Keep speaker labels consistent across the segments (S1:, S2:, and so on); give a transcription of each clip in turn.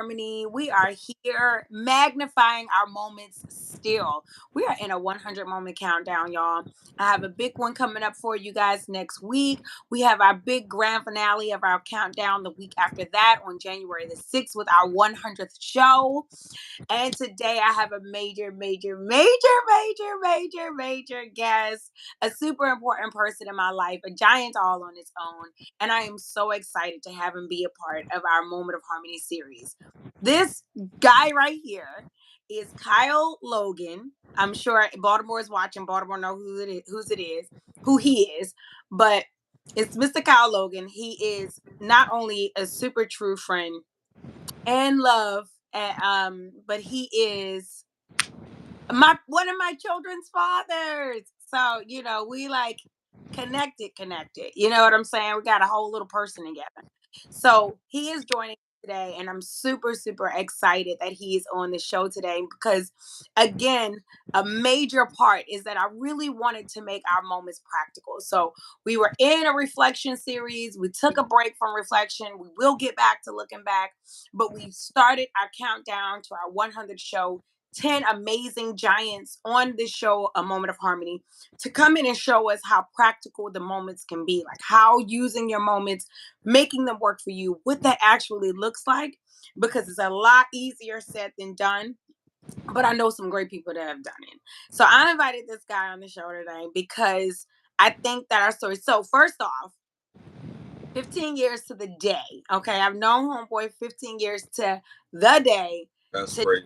S1: Harmony. We are here magnifying our moments still. We are in a 100 moment countdown, y'all. I have a big one coming up for you guys next week. We have our big grand finale of our countdown the week after that on January the 6th with our 100th show. And today I have a major guest, a super important person in my life, a giant all on its own. And I am so excited to have him be a part of our Moment of Harmony series. This guy right here is Kyle Logan. I'm sure Baltimore is watching. Baltimore know who he is. But it's Mr. Kyle Logan. He is not only a super true friend and love, but he is one of my children's fathers. So, we like connected. You know what I'm saying? We got a whole little person together. So he is joining today, and I'm super excited that he is on the show today because, again, a major part is that I really wanted to make our moments practical. So we were in a reflection series. We took a break from reflection. We will get back to looking back, but we started our countdown to our 100th show. 10 amazing giants on this show, A Moment of Harmony, to come in and show us how practical the moments can be, like how using your moments, making them work for you, what that actually looks like, because it's a lot easier said than done. But I know some great people that have done it. So I invited this guy on the show today because I think that our story. So, first off, 15 years to the day. Okay. I've known Homeboy 15 years to the day.
S2: That's great.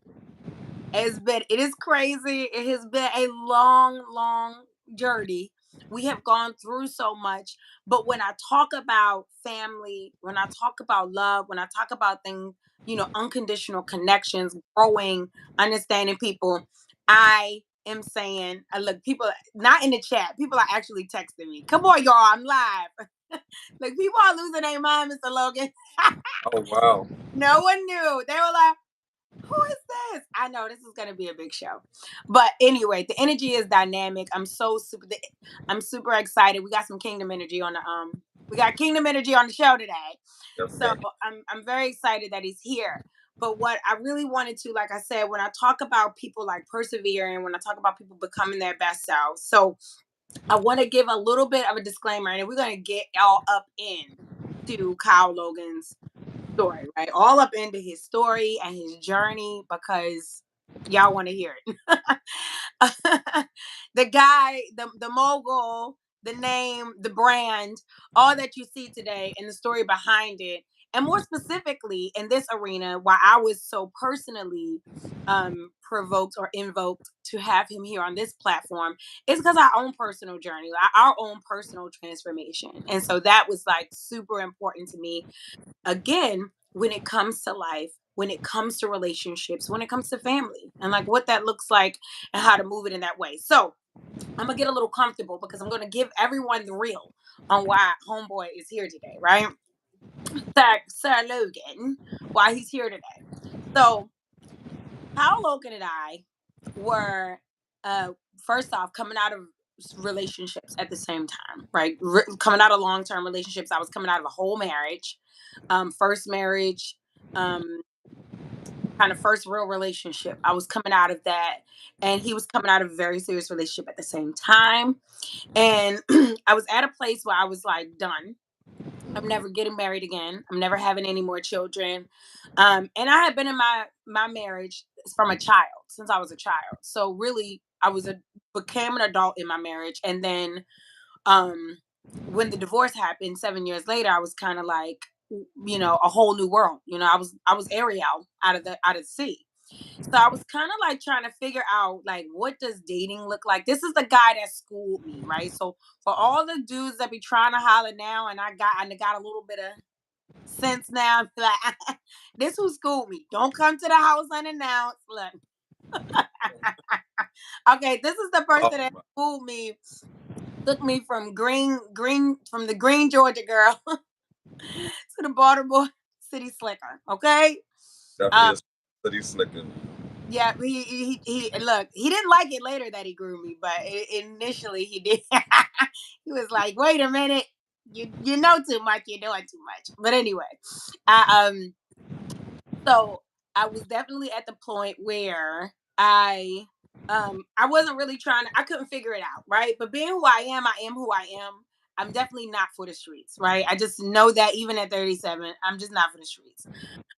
S1: It is crazy. It has been a long journey. We have gone through so much. But when I talk about family, when I talk about love, when I talk about things, unconditional connections, growing, understanding people, I am saying, look, people not in the chat, people are actually texting me. Come on, y'all, I'm live. Like, people are losing their mind, Mr. Logan.
S2: Oh, wow.
S1: No one knew. They were like, who is this? I know this is going to be a big show. But anyway, the energy is dynamic. I'm super excited. We got some kingdom energy on the show today.
S2: Yes,
S1: So I'm very excited that he's here. But what I really wanted to, like I said, when I talk about people like persevering, when I talk about people becoming their best selves, so I want to give a little bit of a disclaimer, and we're going to get all up into Kyle Logan's story, right? All up into his story and his journey because y'all want to hear it. The guy, the mogul, the name, the brand, all that you see today and the story behind it. And more specifically in this arena, why I was so personally provoked or invoked to have him here on this platform is because our own personal journey, our own personal transformation. And so that was like super important to me. Again, when it comes to life, when it comes to relationships, when it comes to family, and like what that looks like and how to move it in that way. So I'm gonna get a little comfortable because I'm gonna give everyone the real on why Homeboy is here today, right? Sir Logan, why he's here today. So Kyle Logan and I were first off coming out of relationships at the same time, right? Coming out of long-term relationships. I was coming out of a whole marriage, first marriage, um, kind of first real relationship. I was coming out of that, and he was coming out of a very serious relationship at the same time. And I was at a place where I was like, done. I'm never getting married again. I'm never having any more children. And I had been in my marriage from a child, since I was a child. So really, became an adult in my marriage, and then um, when the divorce happened 7 years later, I was kind of like, a whole new world. I was Ariel out of the sea. So I was kind of like trying to figure out, like, what does dating look like? This is the guy that schooled me, right? So for all the dudes that be trying to holler now, and I got a little bit of sense now, like, this who schooled me. Don't come to the house unannounced. Look. Okay, this is the person that schooled me, took me from the green Georgia girl to the Baltimore City Slicker. Okay.
S2: definitely a city slicker.
S1: Yeah, he look. He didn't like it later that he grew me, but initially he did. He was like, "Wait a minute, you know too much. You're doing too much." But anyway, I so I was definitely at the point where I wasn't really trying to, I couldn't figure it out, right? But being who I am who I am. I'm definitely not for the streets, right? I just know that even at 37, I'm just not for the streets.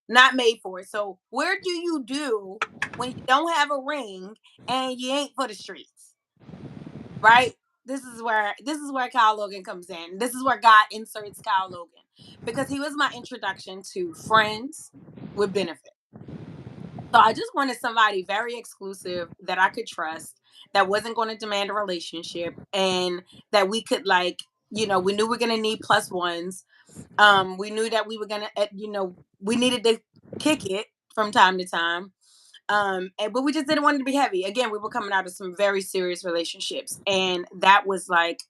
S1: Not made for it. So where do when you don't have a ring and you ain't for the streets, right? This is where Kyle Logan comes in. This is where God inserts Kyle Logan because he was my introduction to friends with benefits. So I just wanted somebody very exclusive that I could trust, that wasn't going to demand a relationship, and that we could we knew we are gonna need plus ones. We knew that we were gonna, we needed to kick it from time to time. But we just didn't want it to be heavy. Again, we were coming out of some very serious relationships, and that was like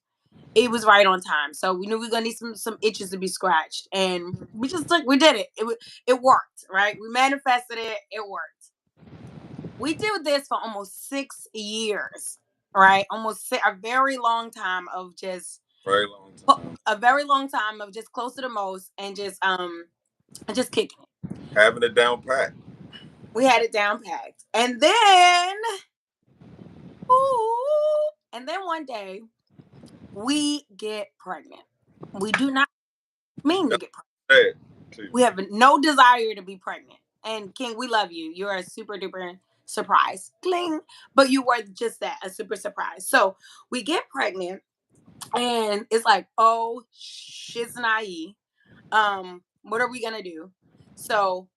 S1: it was right on time. So we knew we were gonna need some itches to be scratched, and we did it. It worked, right? We manifested it. It worked. We did this for almost 6 years, right? A very long time of
S2: Very long time.
S1: a very long time of just close to the most and just kicking it.
S2: Having it down pat.
S1: We had it down packed. And then one day we get pregnant. We do not mean to get pregnant.
S2: Hey,
S1: We have no desire to be pregnant. And King, we love you. You're a super duper surprise. Cling. But you were just that, a super surprise. So we get pregnant and it's like, oh shiznai. What are we gonna do? So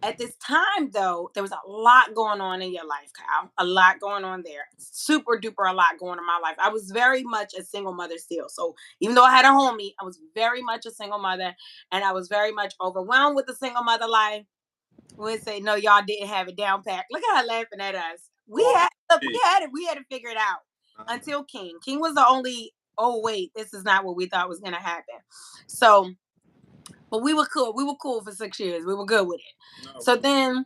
S1: at this time though, there was a lot going on in your life, Kyle. A lot going on there. Super duper a lot going on in my life. I was very much a single mother still. So even though I had a homie, I was very much a single mother, and I was very much overwhelmed with the single mother life. We would say, no, y'all didn't have it down packed. Look at her laughing at us.
S2: oh,
S1: We had to figure it out until King. King was the only, oh wait, this is not what we thought was gonna happen. So but we were cool. We were cool for 6 years. We were good with it.
S2: no.
S1: So then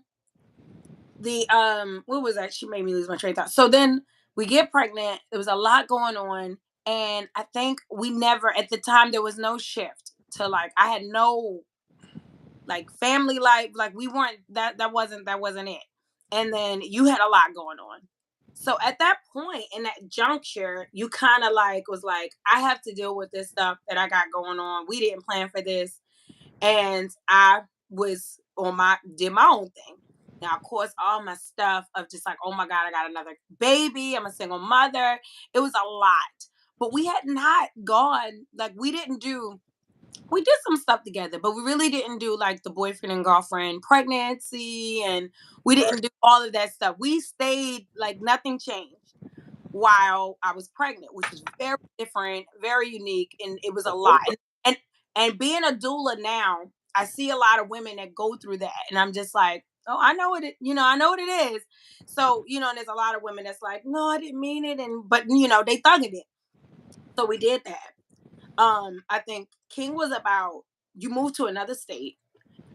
S1: what was that? She made me lose my train of thought. So then we get pregnant. There was a lot going on. And I think we never at the time there was no shift to I had no family life. Like we weren't that wasn't it. And then you had a lot going on. So at that point in that juncture, you kind of was like, I have to deal with this stuff that I got going on. We didn't plan for this, and I was did my own thing. Now, of course, all my stuff of just oh my God, I got another baby. I'm a single mother. It was a lot, but we had not gone we did some stuff together, but we really didn't do the boyfriend and girlfriend pregnancy, and we
S2: Right.
S1: didn't do all of that stuff. We stayed nothing changed while I was pregnant, which was very different, very unique, and it was a lot. And and being a doula now, I see a lot of women that go through that, and I'm just like, oh, I know what I know what it is. So and there's a lot of women that's like, no, I didn't mean it, and but they thugging it. So we did that. I think King was about you moved to another state.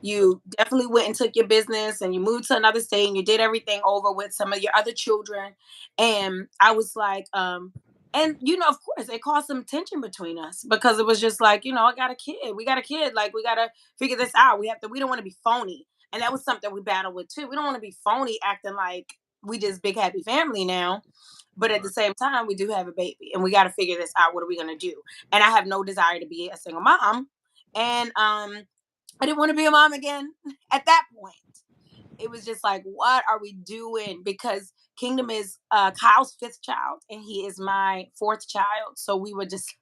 S1: You definitely went and took your business and you moved to another state and you did everything over with some of your other children. And I was like, and of course it caused some tension between us because it was just I got a kid. We got a kid. We gotta figure this out. We don't want to be phony. And that was something we battled with too. We don't want to be phony acting like we just big happy family now. But at the same time, we do have a baby and we got to figure this out. What are we going to do? And I have no desire to be a single mom. And I didn't want to be a mom again at that point. It was just what are we doing? Because Kingdom is Kyle's fifth child and he is my fourth child. So we were just,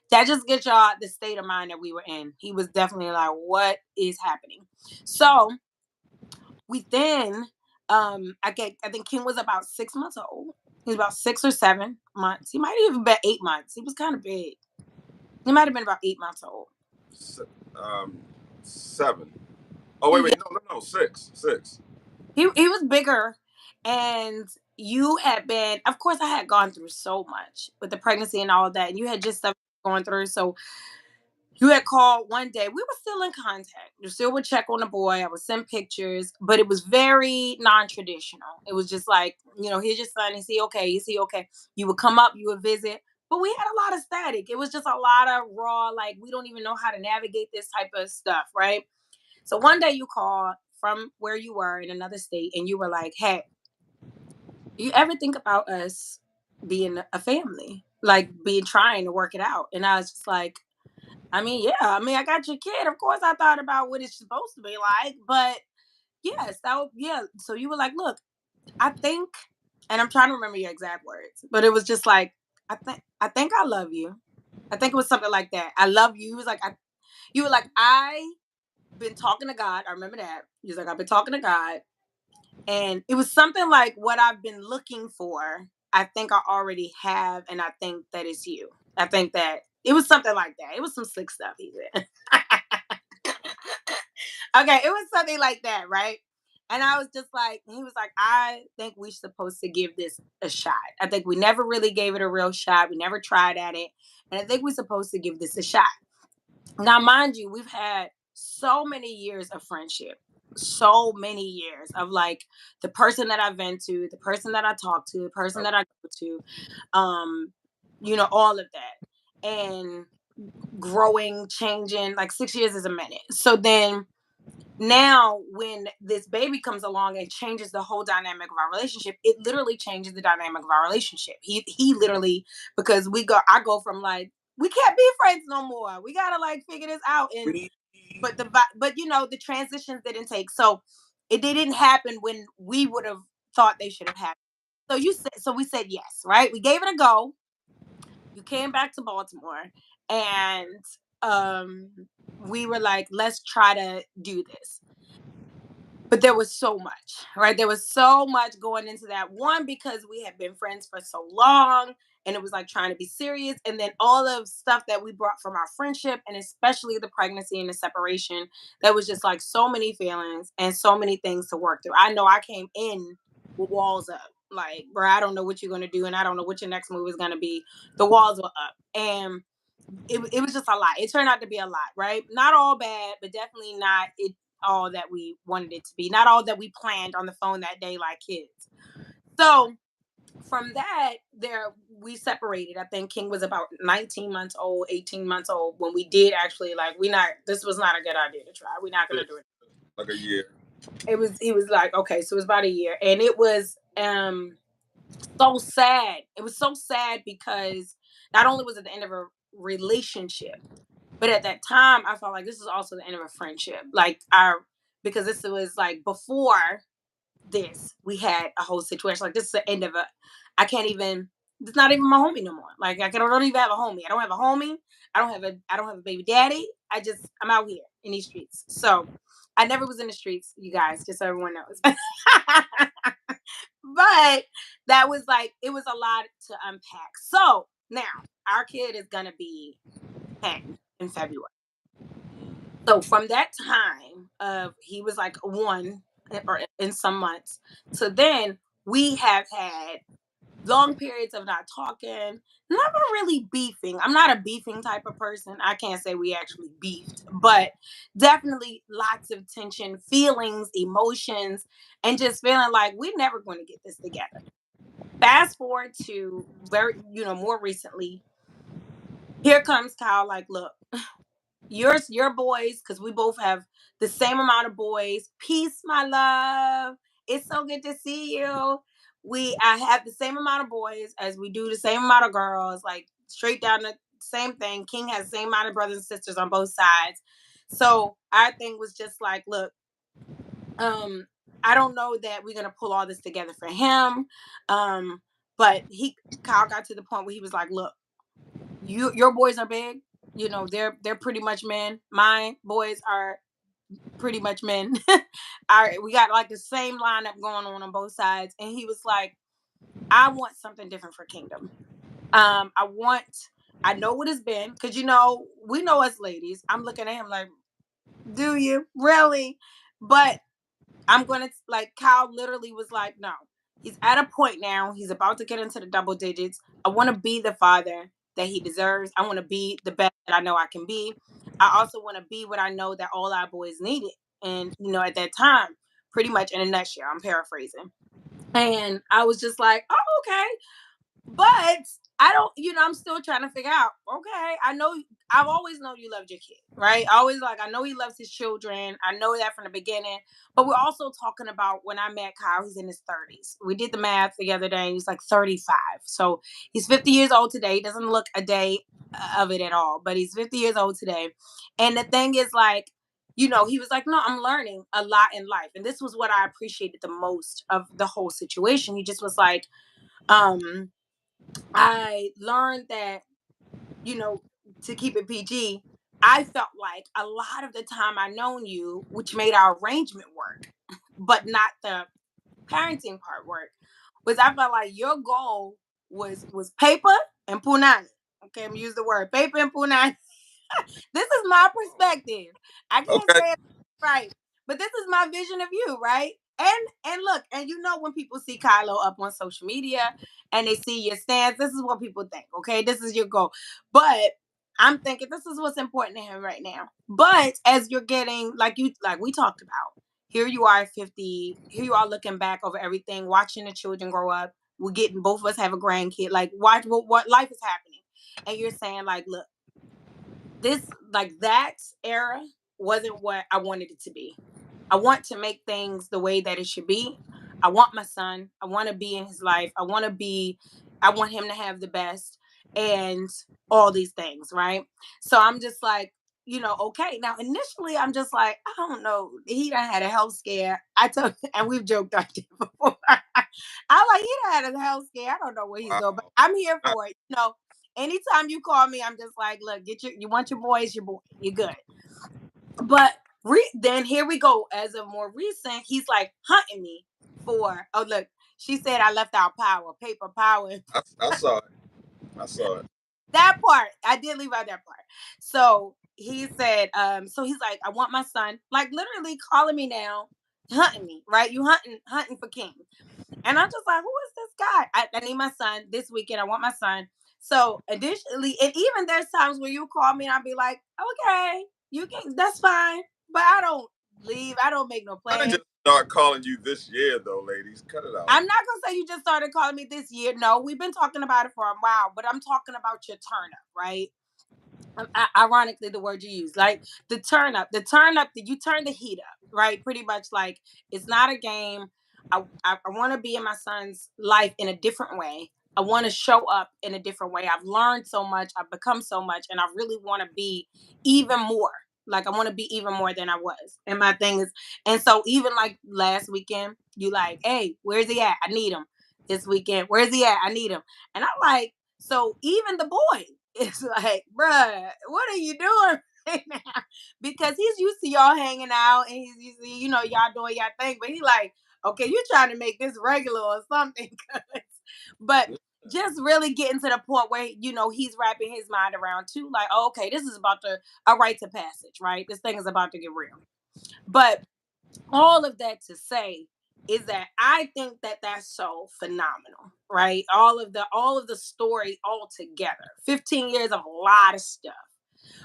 S1: that just gets y'all the state of mind that we were in. He was definitely like, what is happening? So we then, I think King was about 6 months old. He was about 6 or 7 months. He might have even been 8 months. He was kind of big. He might have been about 8 months old.
S2: Um, 7. Oh wait,
S1: Yeah,
S2: no, 6, 6.
S1: he was bigger, and you had been. Of course, I had gone through so much with the pregnancy and all of that, and you had just stuff going through. So you had called one day. We were still in contact. You still would check on the boy. I would send pictures, but it was very non-traditional. It was just here's your son. Is he okay? Is he okay? You would come up, you would visit. But we had a lot of static. It was just a lot of raw, we don't even know how to navigate this type of stuff, right? So one day you called, from where you were in another state, and you were like, "Hey, you ever think about us being a family, like being trying to work it out?" And I was just like, I mean, yeah, I mean, I got your kid. Of course, I thought about what it's supposed to be like, but yes, yeah. So you were like, look, I think, and I'm trying to remember your exact words, but it was just like, I think I love you. I think it was something like that. I love you. He was like, you were like, I been talking to God. I remember that. He was like, I've been talking to God, and it was something like what I've been looking for. I think I already have, and I think that it's you. I think that it was something like that. It was some slick stuff he said. Okay, it was something like that, right? And I was just like, he was like, I think we're supposed to give this a shot. I think we never really gave it a real shot. We never tried at it. And I think we're supposed to give this a shot. Now, mind you, we've had so many years of friendship, so many years of like the person that I vent to, the person that I talk to, the person that I go to, um, all of that. And growing, changing, like 6 years is a minute. So then now when this baby comes along and changes the whole dynamic of our relationship, it literally changes the dynamic of our relationship. He literally, because I go from like, we can't be friends no more, we gotta like figure this out. And
S2: We
S1: but the transitions didn't take, so it didn't happen when we would have thought they should have happened. So we said yes, right? We gave it a go. You came back to Baltimore, and um we were like, let's try to do this. But there was so much, right? There was so much going into that. One, because we had been friends for so long, and it was like trying to be serious. And then all of stuff that we brought from our friendship, and especially the pregnancy and the separation, that was just like so many feelings and so many things to work through. I know I came in with walls up. Like, bro, I don't know what you're going to do, and I don't know what your next move is going to be. The walls were up. And it was just a lot. It turned out to be a lot, right? Not all bad, but definitely not all that we wanted it to be. Not all that we planned on the phone that day, like kids. So from that, there we separated. I think King was about 19 months old, 18 months old when we did actually like, we not this was not a good idea to try. We're not gonna do it.
S2: like a year.
S1: He was like, okay, so it was about a year. And it was so sad. It was so sad because not only was it the end of a relationship, but at that time, I felt like this is also the end of a friendship. Like because this was like before this, we had a whole situation. Like this is the end of a. I can't even. It's not even my homie no more. Like don't even have a homie. I don't have a homie. I don't have a baby daddy. I'm out here in these streets. So I never was in the streets, you guys. Just so everyone knows. But that was like, it was a lot to unpack. So now our kid is gonna be 10 in February. So from that time of he was like one or in some months, so then we have had long periods of not talking, never really beefing. I'm not a beefing type of person. I can't say we actually beefed, but definitely lots of tension, feelings, emotions, and just feeling like we're never going to get this together. Fast forward to more recently, here comes Kyle, like, look, your boys, because we both have the same amount of boys. Peace, my love. It's so good to see you. I have the same amount of boys as we do the same amount of girls, like straight down the same thing. King has the same amount of brothers and sisters on both sides. So our thing was just like, look, um, I don't know that we're gonna pull all this together for him. Um, but Kyle got to the point where he was like, look, your boys are big. They're pretty much men. My boys are pretty much men. All right, we got like the same lineup going on both sides. And he was like, I want something different for Kingdom. I know what it's been, because we know us ladies. I'm looking at him like, do you really? But I'm gonna, like, Kyle literally was like, no. He's at a point now. He's about to get into the double digits. I want to be the father that he deserves. I want to be the best that I know I can be. I also want to be what I know that all our boys needed. And at that time, pretty much in a nutshell, I'm paraphrasing. And I was just like, oh, okay. But I don't, I'm still trying to figure out, okay, I've always known you loved your kid, right? I always like, I know he loves his children. I know that from the beginning. But we're also talking about when I met Kyle, he's in his 30s. We did the math the other day. He's like 35. So he's 50 years old today. He doesn't look a day of it at all, but he's 50 years old today. And the thing is, like, you know, he was like, no, I'm learning a lot in life. And this was what I appreciated the most of the whole situation. He just was like, um, I learned that, you know, to keep it PG, I felt like a lot of the time I known you, which made our arrangement work, but not the parenting part work, was I felt like your goal was paper and punani. Okay, I'm use the word paper and punani. This is my perspective. I can't
S2: Okay.
S1: say it right, but this is my vision of you, right? And look, and you know when people see Kylo up on social media and they see your stance, this is what people think. Okay, this is your goal, but I'm thinking this is what's important to him right now. But as you're getting like we talked about, here you are at 50. Here you are looking back over everything, watching the children grow up. We're getting both of us have a grandkid. Like watch what life is happening, and you're saying like, look, this like that era wasn't what I wanted it to be. I want to make things the way that it should be. I want my son. I want to be in his life. I want him to have the best and all these things, right? So I'm just like, you know, okay. Now initially I'm just like, I don't know. He done had a health scare. I told and we've joked on it before. I like he done had a health scare. I don't know what he's doing, but
S2: Wow.
S1: I'm here
S2: Uh,
S1: for it. You know, anytime you call me, I'm just like, look, you want your boy, it's your boy. You're good. But then here we go. As of more recent, he's like hunting me for. Oh look, she said I left out power, paper power.
S2: I saw it. I saw it.
S1: That part I did leave out that part. So he said, so he's like, I want my son, like literally calling me now, hunting me, right? You hunting for King. And I'm just like, who is this guy? I need my son this weekend. I want my son. So additionally, and even there's times where you call me and I'll be like, okay, you can, that's fine. But I don't leave. I don't make no
S2: I didn't
S1: plans.
S2: just start calling you this year, though, ladies. Cut it out.
S1: I'm not gonna say you just started calling me this year. No, we've been talking about it for a while, but I'm talking about your turn up, right? Ironically the word you use, like the turn up that you turn the heat up, right? Pretty much like it's not a game. I want to be in my son's life in a different way. I want to show up in a different way. I've learned so much, I've become so much, and I really want to be even more. Like I want to be even more than I was. And my thing is, and so even like last weekend, you like, hey, where's he at? I need him. This weekend, where's he at? I need him. And I'm like, so even the boy, it's like, bruh, what are you doing right now? Because he's used to y'all hanging out and he's used to, you know, y'all doing y'all thing. But he like, okay, you're trying to make this regular or something. But just really getting to the point where, you know, he's wrapping his mind around too. Like, oh, okay, this is about to a rite of passage, right? This thing is about to get real. But all of that to say is that I think that that's so phenomenal, right? All of the story all together. 15 years of a lot of stuff.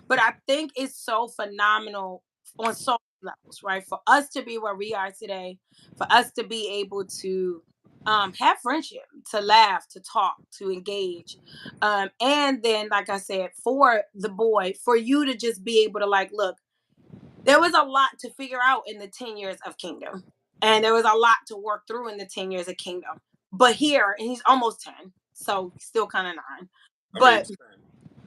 S1: But I think it's so phenomenal on so many levels, right? For us to be where we are today, for us to be able to have friendship, to laugh, to talk, to engage. And then, like I said, for the boy, for you to just be able to like, look, there was a lot to figure out in the 10 years of Kingdom. And there was a lot to work through in the 10 years of Kingdom. But here, and he's almost 10, so still kind of nine.
S2: I mean,
S1: But
S2: 10,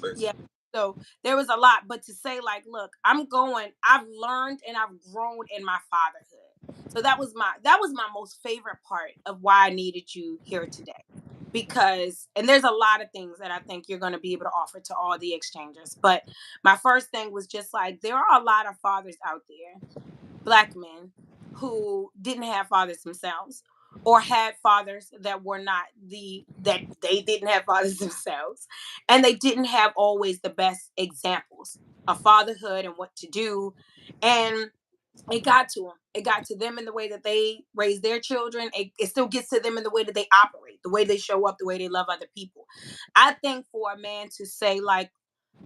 S2: basically.
S1: yeah, so there was a lot. But to say, like, look, I've learned and I've grown in my fatherhood. So that was my most favorite part of why I needed you here today. Because and there's a lot of things that I think you're going to be able to offer to all the exchangers. But my first thing was just like there are a lot of fathers out there, black men, who didn't have fathers themselves or had fathers that were not that they didn't have fathers themselves, and they didn't have always the best examples of fatherhood and what to do. And it got to them. It got to them in the way that they raise their children. It still gets to them in the way that they operate, the way they show up, the way they love other people. I think for a man to say, like,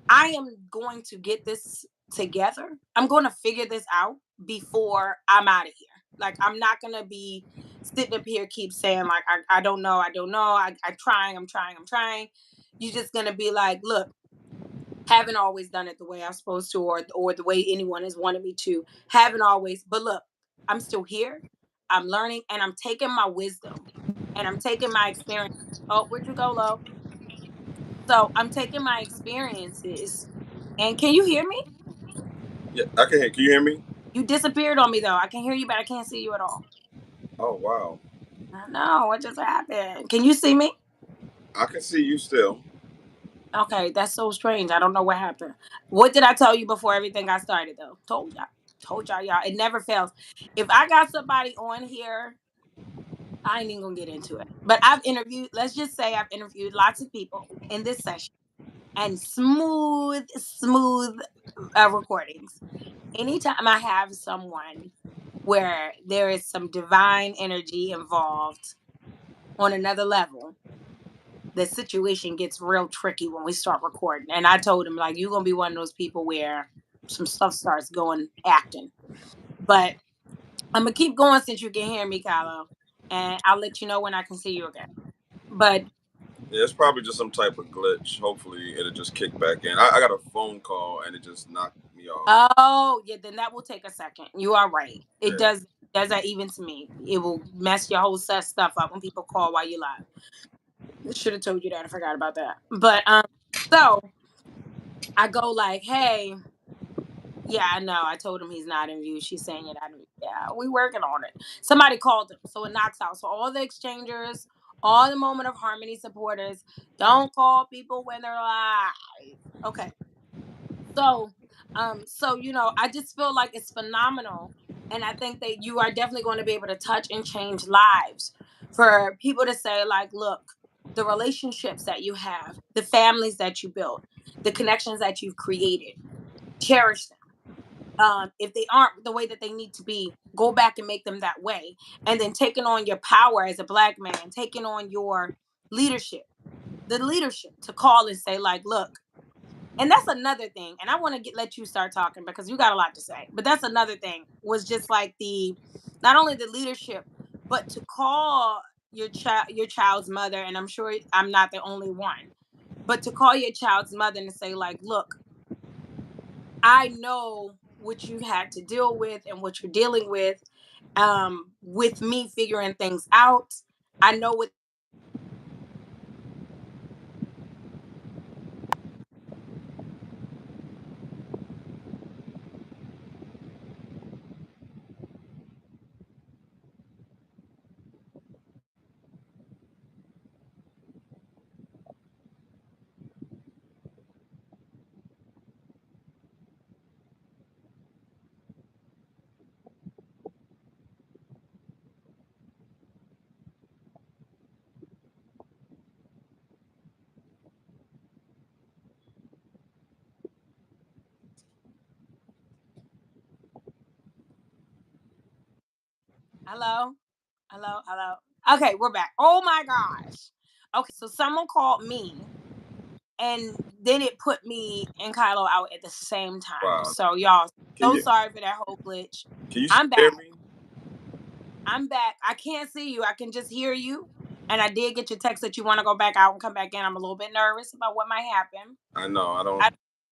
S1: I am going to get this together, I'm going to figure this out before I'm out of here. Like, I'm not going to be sitting up here, keep saying, like, I don't know, I don't know. I'm trying, I'm trying, I'm trying. You're just going to be like, look, Haven't always done it the way I'm supposed to, or the way anyone has wanted me to. Haven't always, but look, I'm still here. I'm learning, and I'm taking my wisdom, and I'm taking my experience. Oh, where'd you go, Lo? So I'm taking my experiences, and can you hear me?
S2: Yeah, I can hear. Can you hear me?
S1: You disappeared on me though. I can hear you, but I can't see you at all.
S2: Oh wow.
S1: I know what just happened. Can you see me?
S2: I can see you still.
S1: Okay, that's so strange. I don't know what happened. What did I tell you before everything got started though? Told y'all, y'all. It never fails. If I got somebody on here, I ain't even gonna get into it. But I've interviewed. Let's just say I've interviewed lots of people in this session, and smooth recordings. Anytime I have someone where there is some divine energy involved on another level, the situation gets real tricky when we start recording. And I told him, like, you're gonna be one of those people where some stuff starts going acting. But I'm gonna keep going since you can hear me, Kylo. And I'll let you know when I can see you again. But
S2: Yeah, it's probably just some type of glitch. Hopefully, it'll just kick back in. I got a phone call and it just knocked me off.
S1: oh yeah, then that will take a second. You are right. It
S2: Yeah.
S1: does that even to me. It will mess your whole set stuff up when people call while you live. I should have told you that. I forgot about that. But so I go like, hey, yeah, I know. I told him he's not in view. She's saying it. Yeah, we working on it. Somebody called him, so it knocks out. So all the exchangers, all the Moment of Harmony supporters, don't call people when they're live. Okay. So I just feel like it's phenomenal, and I think that you are definitely going to be able to touch and change lives for people to say, like, look, the relationships that you have, the families that you built, the connections that you've created, cherish them. If they aren't the way that they need to be, go back and make them that way. And then taking on your power as a black man, taking on your leadership, the leadership to call and say, like, look, and that's another thing. And I want to let you start talking because you got a lot to say. But that's another thing, was just like the not only the leadership, but to call your child's mother, and I'm sure I'm not the only one, but to call your child's mother and say, like, look, I know what you had to deal with and what you're dealing with me figuring things out. I know what. Hello, hello. Okay, we're back. Oh my gosh. Okay, so someone called me, and then it put me and Kylo out at the same time.
S2: Wow.
S1: So y'all,
S2: Can
S1: so
S2: you
S1: sorry for that whole glitch.
S2: can you
S1: I'm
S2: hear
S1: back.
S2: me?
S1: I'm back. I can't see you. I can just hear you. And I did get your text that you want to go back out and come back in. I'm a little bit nervous about what might happen.
S2: I know. I don't.
S1: I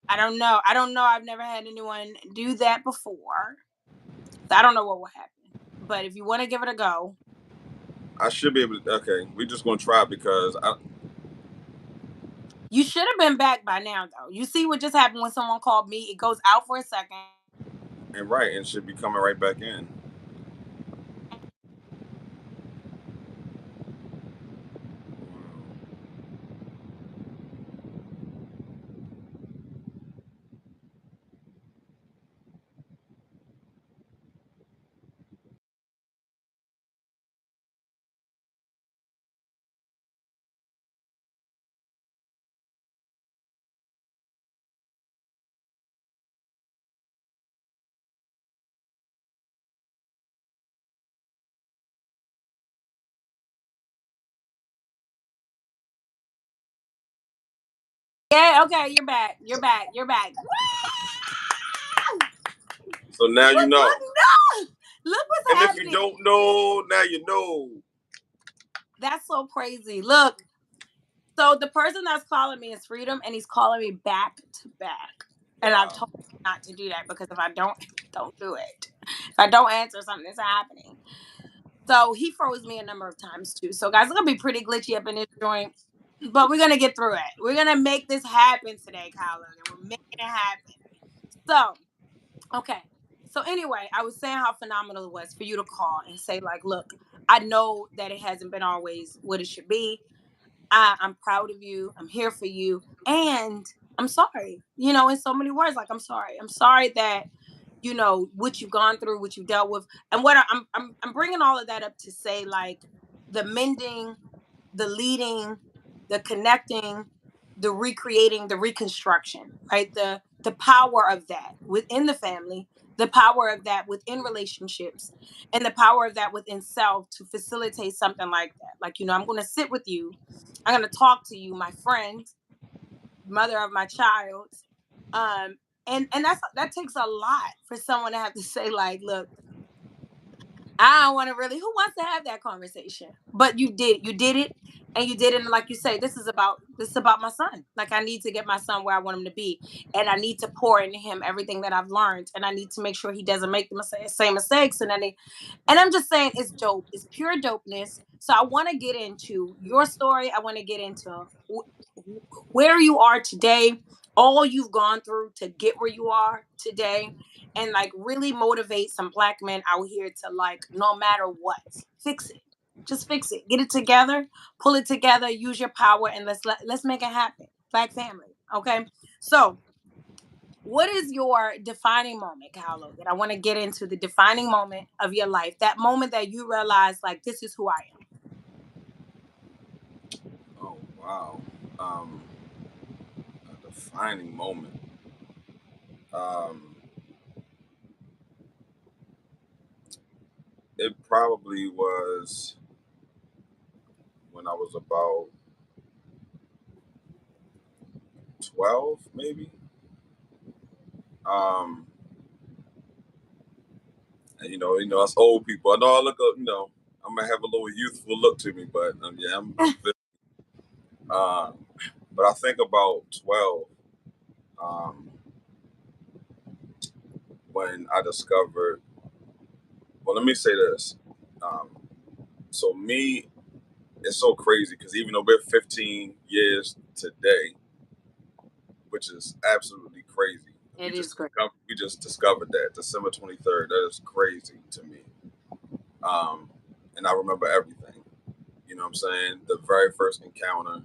S1: I don't know. I don't know. I've never had anyone do that before. So I don't know what will happen. But if you want to give it a go,
S2: I should be able to. Okay, we're just gonna try because I.
S1: you should have been back by now, though. You see what just happened when someone called me? It goes out for a second.
S2: And right, and should be coming right back in.
S1: Yeah, okay, you're back. You're back. You're back.
S2: So now you
S1: Look,
S2: know.
S1: look, no! Look what's
S2: And if you
S1: happening.
S2: don't know, now you know.
S1: That's so crazy. Look. So the person that's calling me is Freedom, and he's calling me back to back. And I've
S2: Wow.
S1: told him not to do that because if I don't do it. If I don't answer, something's happening. So he froze me a number of times too. So guys, it's gonna be pretty glitchy up in this joint, but we're gonna get through it. We're gonna make this happen today, Kyle Logan. We're making it happen. So, okay. So anyway, I was saying how phenomenal it was for you to call and say, like, look, I know that it hasn't been always what it should be. I'm proud of you. I'm here for you. And I'm sorry, in so many words, like, I'm sorry. I'm sorry that, what you've gone through, what you dealt with. And I'm bringing all of that up to say, like, the mending, the leading, the connecting, the recreating, the reconstruction, right? The power of that within the family, the power of that within relationships, and the power of that within self to facilitate something like that. Like, I'm going to sit with you. I'm going to talk to you, my friend, mother of my child. Um, and that takes a lot for someone to have to say, like, look, I don't want to really. Who wants to have that conversation? But you did. You did it, and you did it. And like you say, this is about my son. Like, I need to get my son where I want him to be, and I need to pour into him everything that I've learned, and I need to make sure he doesn't make the same mistakes. And I'm just saying, it's dope. It's pure dopeness. So I want to get into your story. I want to get into where you are today, all you've gone through to get where you are today, and like really motivate some black men out here to, like, no matter what, fix it. Just fix it. Get it together, pull it together, use your power, and let's make it happen. Black family. Okay. So what is your defining moment, Kyle Logan? I want to get into the defining moment of your life. That moment that you realize, like, this is who I am.
S2: Oh wow. Um, a defining moment. Um, it probably was when I was about 12, maybe. Um, and us old people. I know I look up. I might have a little youthful look to me, but yeah, I'm uh, but I think about 12 um, when I discovered. Well, let me say this. Um, so me, it's so crazy because even though we're 15 years today, which is absolutely crazy.
S1: It is great.
S2: We just discovered that December 23rd. That is crazy to me. And I remember everything. You know what I'm saying? The very first encounter.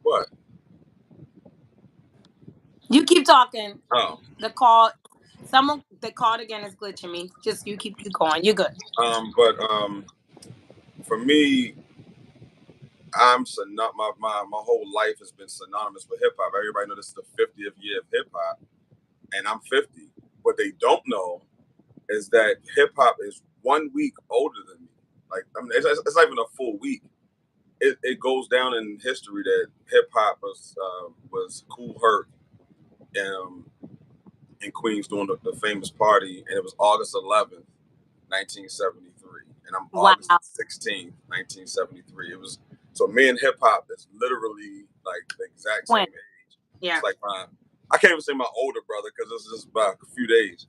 S2: What?
S1: You keep talking.
S2: Oh,
S1: The call, someone that called again is glitching me. Just you going. You're good.
S2: but for me, my whole life has been synonymous with hip hop. Everybody know this is the 50th year of hip hop, and I'm 50. What they don't know is that hip hop is 1 week older than me. Like, I mean, it's not even a full week. It goes down in history that hip hop was Cool Herc um, in Queens doing the famous party, and it was August 11th, 1973, and I'm
S1: Wow.
S2: August 16th, 1973. It was so me and hip hop is literally like the exact same
S1: When?
S2: age.
S1: Yeah.
S2: It's like I can't even say my older brother because this is about a few days.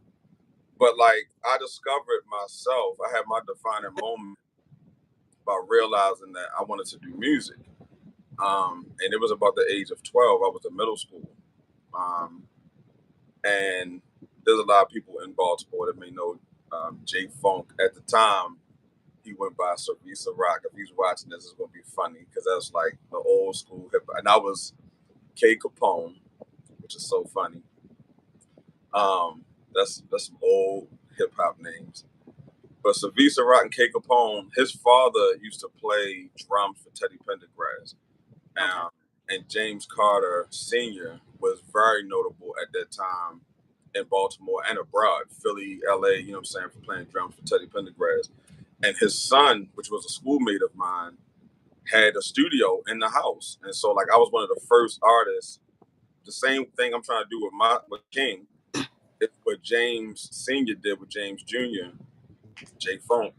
S2: But like I discovered myself, I had my defining moment about realizing that I wanted to do music. And it was about the age of 12. I was in middle school. Um, and there's a lot of people in Baltimore that may know Jay Funk. At the time, he went by Service Rock. If he's watching this, it's going to be funny because that's like the old school hip hop. And I was K Capone, which is so funny. That's some old hip hop names. But Savisa Rock and K Capone, his father used to play drums for Teddy Pendergrass.
S1: Okay.
S2: And James Carter Sr. was very notable at that time in Baltimore and abroad, Philly, LA, you know what I'm saying, for playing drums for Teddy Pendergrass. And his son, which was a schoolmate of mine, had a studio in the house. And so like I was one of the first artists. The same thing I'm trying to do with King, it's what James Sr. did with James Jr., Jay Funk,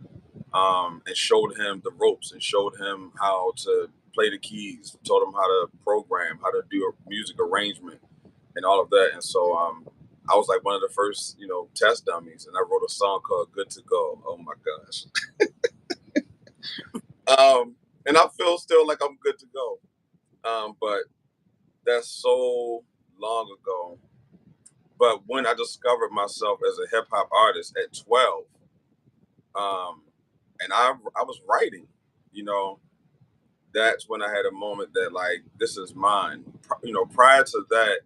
S2: and showed him the ropes and showed him how to play the keys, taught them how to program, how to do a music arrangement, and all of that. And so I was like one of the first, test dummies, and I wrote a song called "Good to Go." Oh my gosh. And I feel still like I'm good to go. But that's so long ago. But when I discovered myself as a hip hop artist at 12, um, and I was writing, you know, that's when I had a moment that like this is mine. Prior to that,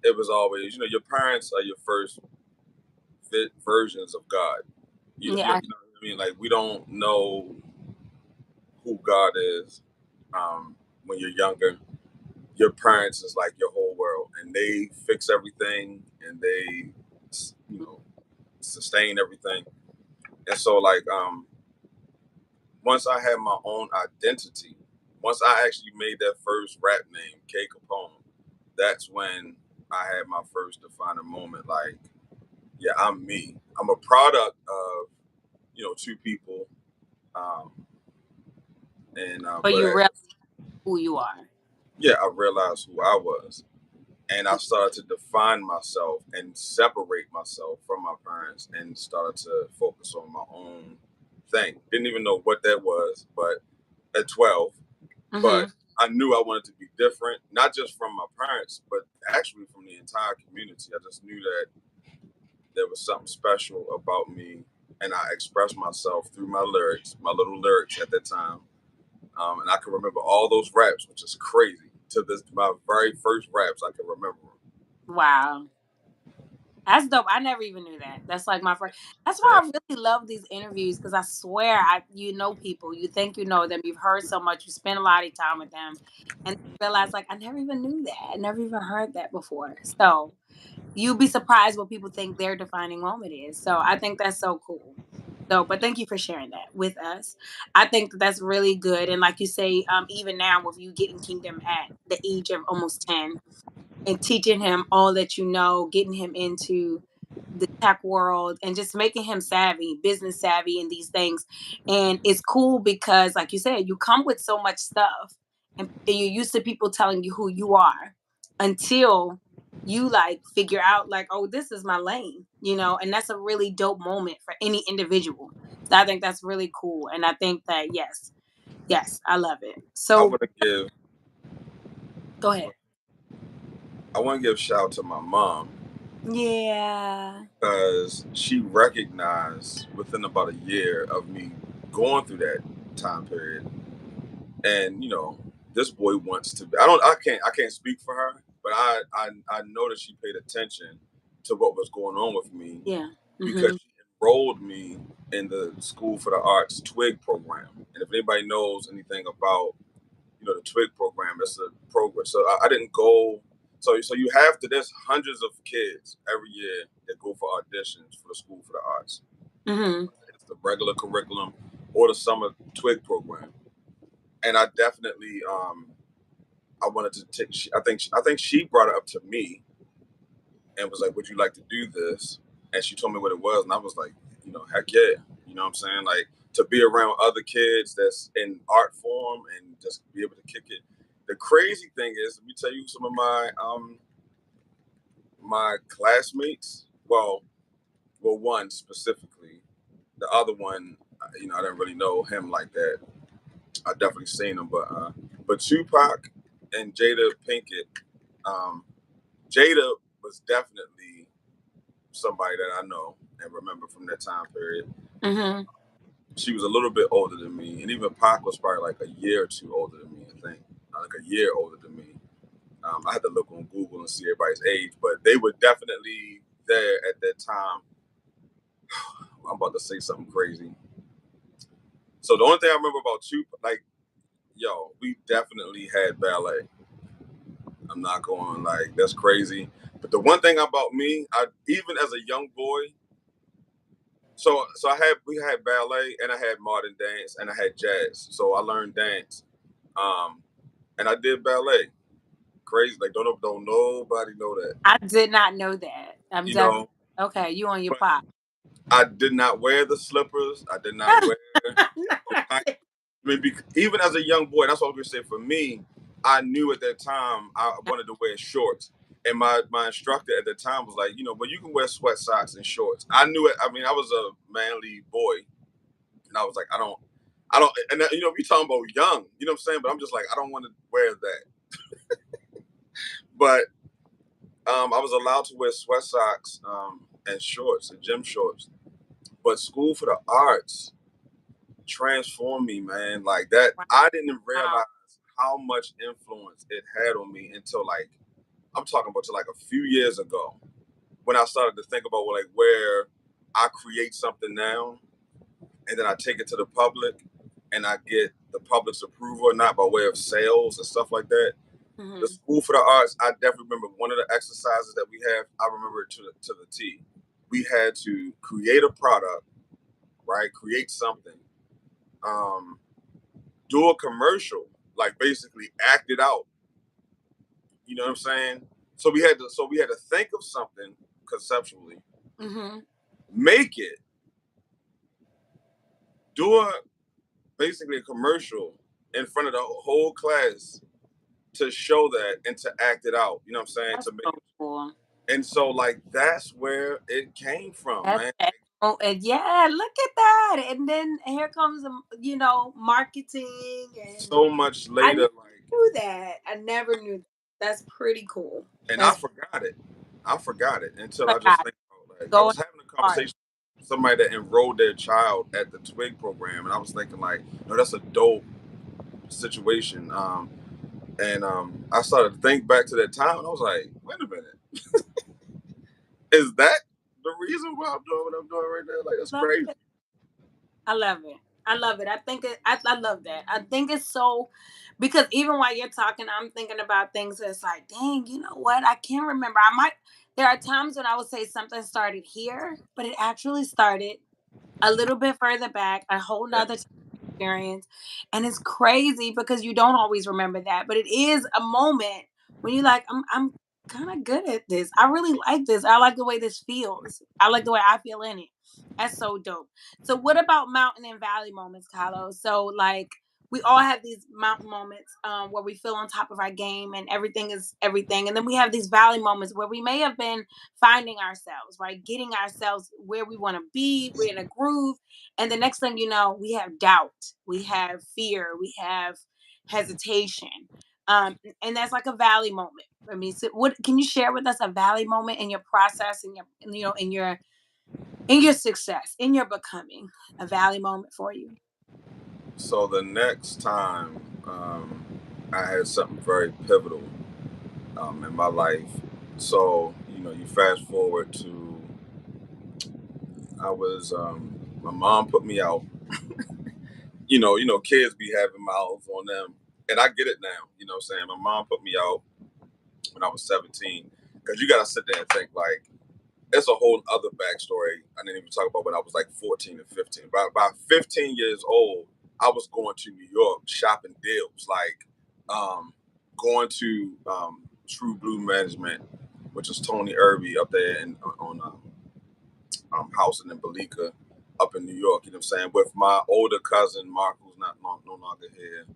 S2: it was always, your parents are your first versions of God.
S1: Yeah.
S2: You know what I mean? Like we don't know who God is when you're younger. Your parents is like your whole world, and they fix everything, and they, you know, sustain everything. And so, like, once I had my own identity, once I actually made that first rap name, K Capone, that's when I had my first defining moment. Like, yeah, I'm me. I'm a product of two people, um, and
S1: But you realize who you are.
S2: yeah, I realized who I was, and I started to define myself and separate myself from my parents, and started to focus on my own thing. Didn't even know what that was, but at 12, but
S1: Mm-hmm.
S2: I knew I wanted to be different, not just from my parents, but actually from the entire community. I just knew that there was something special about me, and I expressed myself through my lyrics, my little lyrics at that time. And I can remember all those raps, which is crazy. To this, my very first raps, I can remember them.
S1: Wow. That's dope. I never even knew that. That's like my friend. That's why I really love these interviews because I swear, you know people, you think you know them, you've heard so much, you spend a lot of time with them, and you realize like I never even knew that. I never even heard that before. So you'd be surprised what people think their defining moment is. So I think that's so cool. So, but thank you for sharing that with us. I think that that's really good. And like you say, even now with you getting Kingdom at the age of almost 10, and teaching him all that you know, getting him into the tech world and just making him savvy, business savvy in these things. And it's cool because like you said, you come with so much stuff and you're used to people telling you who you are until you like figure out like, oh, this is my lane, and that's a really dope moment for any individual. So I think that's really cool. And I think that yes, I love it.
S2: I
S1: So
S2: want to give,
S1: go ahead.
S2: I want to give shout out to my mom
S1: Yeah.
S2: because she recognized within about a year of me going through that time period, and this boy wants to. I can't speak for her, but I know that she paid attention to what was going on with me
S1: Yeah.
S2: because
S1: Mhm.
S2: she enrolled me in the School for the Arts Twig program. And if anybody knows anything about the Twig program, it's a program. So I didn't go. So you have to. There's hundreds of kids every year that go for auditions for the School for the Arts.
S1: Mhm.
S2: It's the regular curriculum or the summer Twig program. And I definitely I wanted to take. I think she brought it up to me and was like, "Would you like to do this?" And she told me what it was, and I was like, heck yeah. You know what I'm saying? Like to be around other kids that's in art form and just be able to kick it. The crazy thing is, let me tell you some of my classmates. Well, one specifically. The other one, I didn't really know him like that. I definitely seen him, but Tupac and Jada Pinkett. Um, Jada was definitely somebody that I know and remember from that time period.
S1: Mhm.
S2: She was a little bit older than me, and even Pac was probably like a year or two older than me. I think like a year older than me. I had to look on Google and see everybody's age, but they were definitely there at that time. I'm about to say something crazy. So the only thing I remember about Tupac, like, yo, we definitely had ballet. I'm not going like that's crazy. But the one thing about me, I even as a young boy, so we had ballet and I had modern dance and I had jazz. So I learned dance. Um and I did ballet. Crazy. Like don't nobody know that.
S1: I did not know that. I'm
S2: You
S1: definitely
S2: know,
S1: okay. You on your
S2: but
S1: pop?
S2: I did not wear the slippers. I did not wear the tight. mean, even as a young boy, that's what I was gonna say. For me, I knew at that time I wanted to wear shorts, and my instructor at the time was like, but you can wear sweat socks and shorts. I knew it. I mean, I was a manly boy, and I was like, I don't, and we talking about young, you know what I'm saying? But I'm just like, I don't want to wear that. But I was allowed to wear sweat socks and shorts and gym shorts. But School for the Arts transformed me, man. Like that, I didn't
S1: Wow.
S2: realize how much influence it had on me until like I'm talking about to like a few years ago when I started to think about like where I create something now and then I take it to the public and I get the public's approval or not by way of sales and stuff like that. The
S1: Mm-hmm.
S2: School for the Arts, I definitely remember one of the exercises that we have. I remember it to the T. We had to create a product, right? Create something, um, do a commercial, like basically act it out. You know what I'm saying? So we had to think of something conceptually,
S1: Mm-hmm.
S2: make it, do a basically a commercial in front of the whole class to show that and to act it out. You know what I'm saying?
S1: That's
S2: To make
S1: so
S2: it.
S1: cool.
S2: And so like that's where it came from,
S1: That's
S2: man.
S1: that. Oh, and yeah, look at that. And then here comes, marketing. And
S2: So much
S1: I
S2: later,
S1: never
S2: like,
S1: knew that. I never knew that. That's pretty cool.
S2: and I
S1: That's
S2: forgot it. I forgot it until I just
S1: forgot.
S2: think about like I
S1: Going
S2: was having a
S1: hard.
S2: conversation with somebody that enrolled their child at the Twig program, and I was thinking like, no, that's a dope situation. And I started to think back to that time, and I was like, wait a minute, is that the reason why I'm doing what I'm doing right now? Like, that's
S1: Love
S2: crazy.
S1: it. I love it. I love it. I think I love that. I think it's so, because even while you're talking, I'm thinking about things that's like, dang, you know what? I can't remember. There are times when I would say something started here, but it actually started a little bit further back, a whole
S2: Yeah.
S1: nother experience. And it's crazy because you don't always remember that, but it is a moment when you're like, I'm kind of good at this. I really like this. I like the way this feels. I like the way I feel in it. That's so dope. So what about mountain and valley moments, Carlos? So like we all have these mountain moments where we feel on top of our game and everything is everything. And then we have these valley moments where we may have been finding ourselves, right? Getting ourselves where we want to be. We're in a groove. And the next thing you know, we have doubt, we have fear, we have hesitation. And that's like a valley moment for me. So what can you share with us a valley moment in your process, in your success, in your becoming, a valley moment for you?
S2: So the next time I had something very pivotal in my life. So you fast forward to I was my mom put me out. Kids be having mouths on them, and I get it now. You know what I'm saying? My mom put me out when I was 17 because you gotta sit there and think like it's a whole other backstory. I didn't even talk about when I was like 14 and 15. About 15 years old, I was going to New York shopping deals, like going to True Blue Management, which is Tony Irby up there on housing in Belika up in New York. You know what I'm saying? With my older cousin Mark, who's no longer here.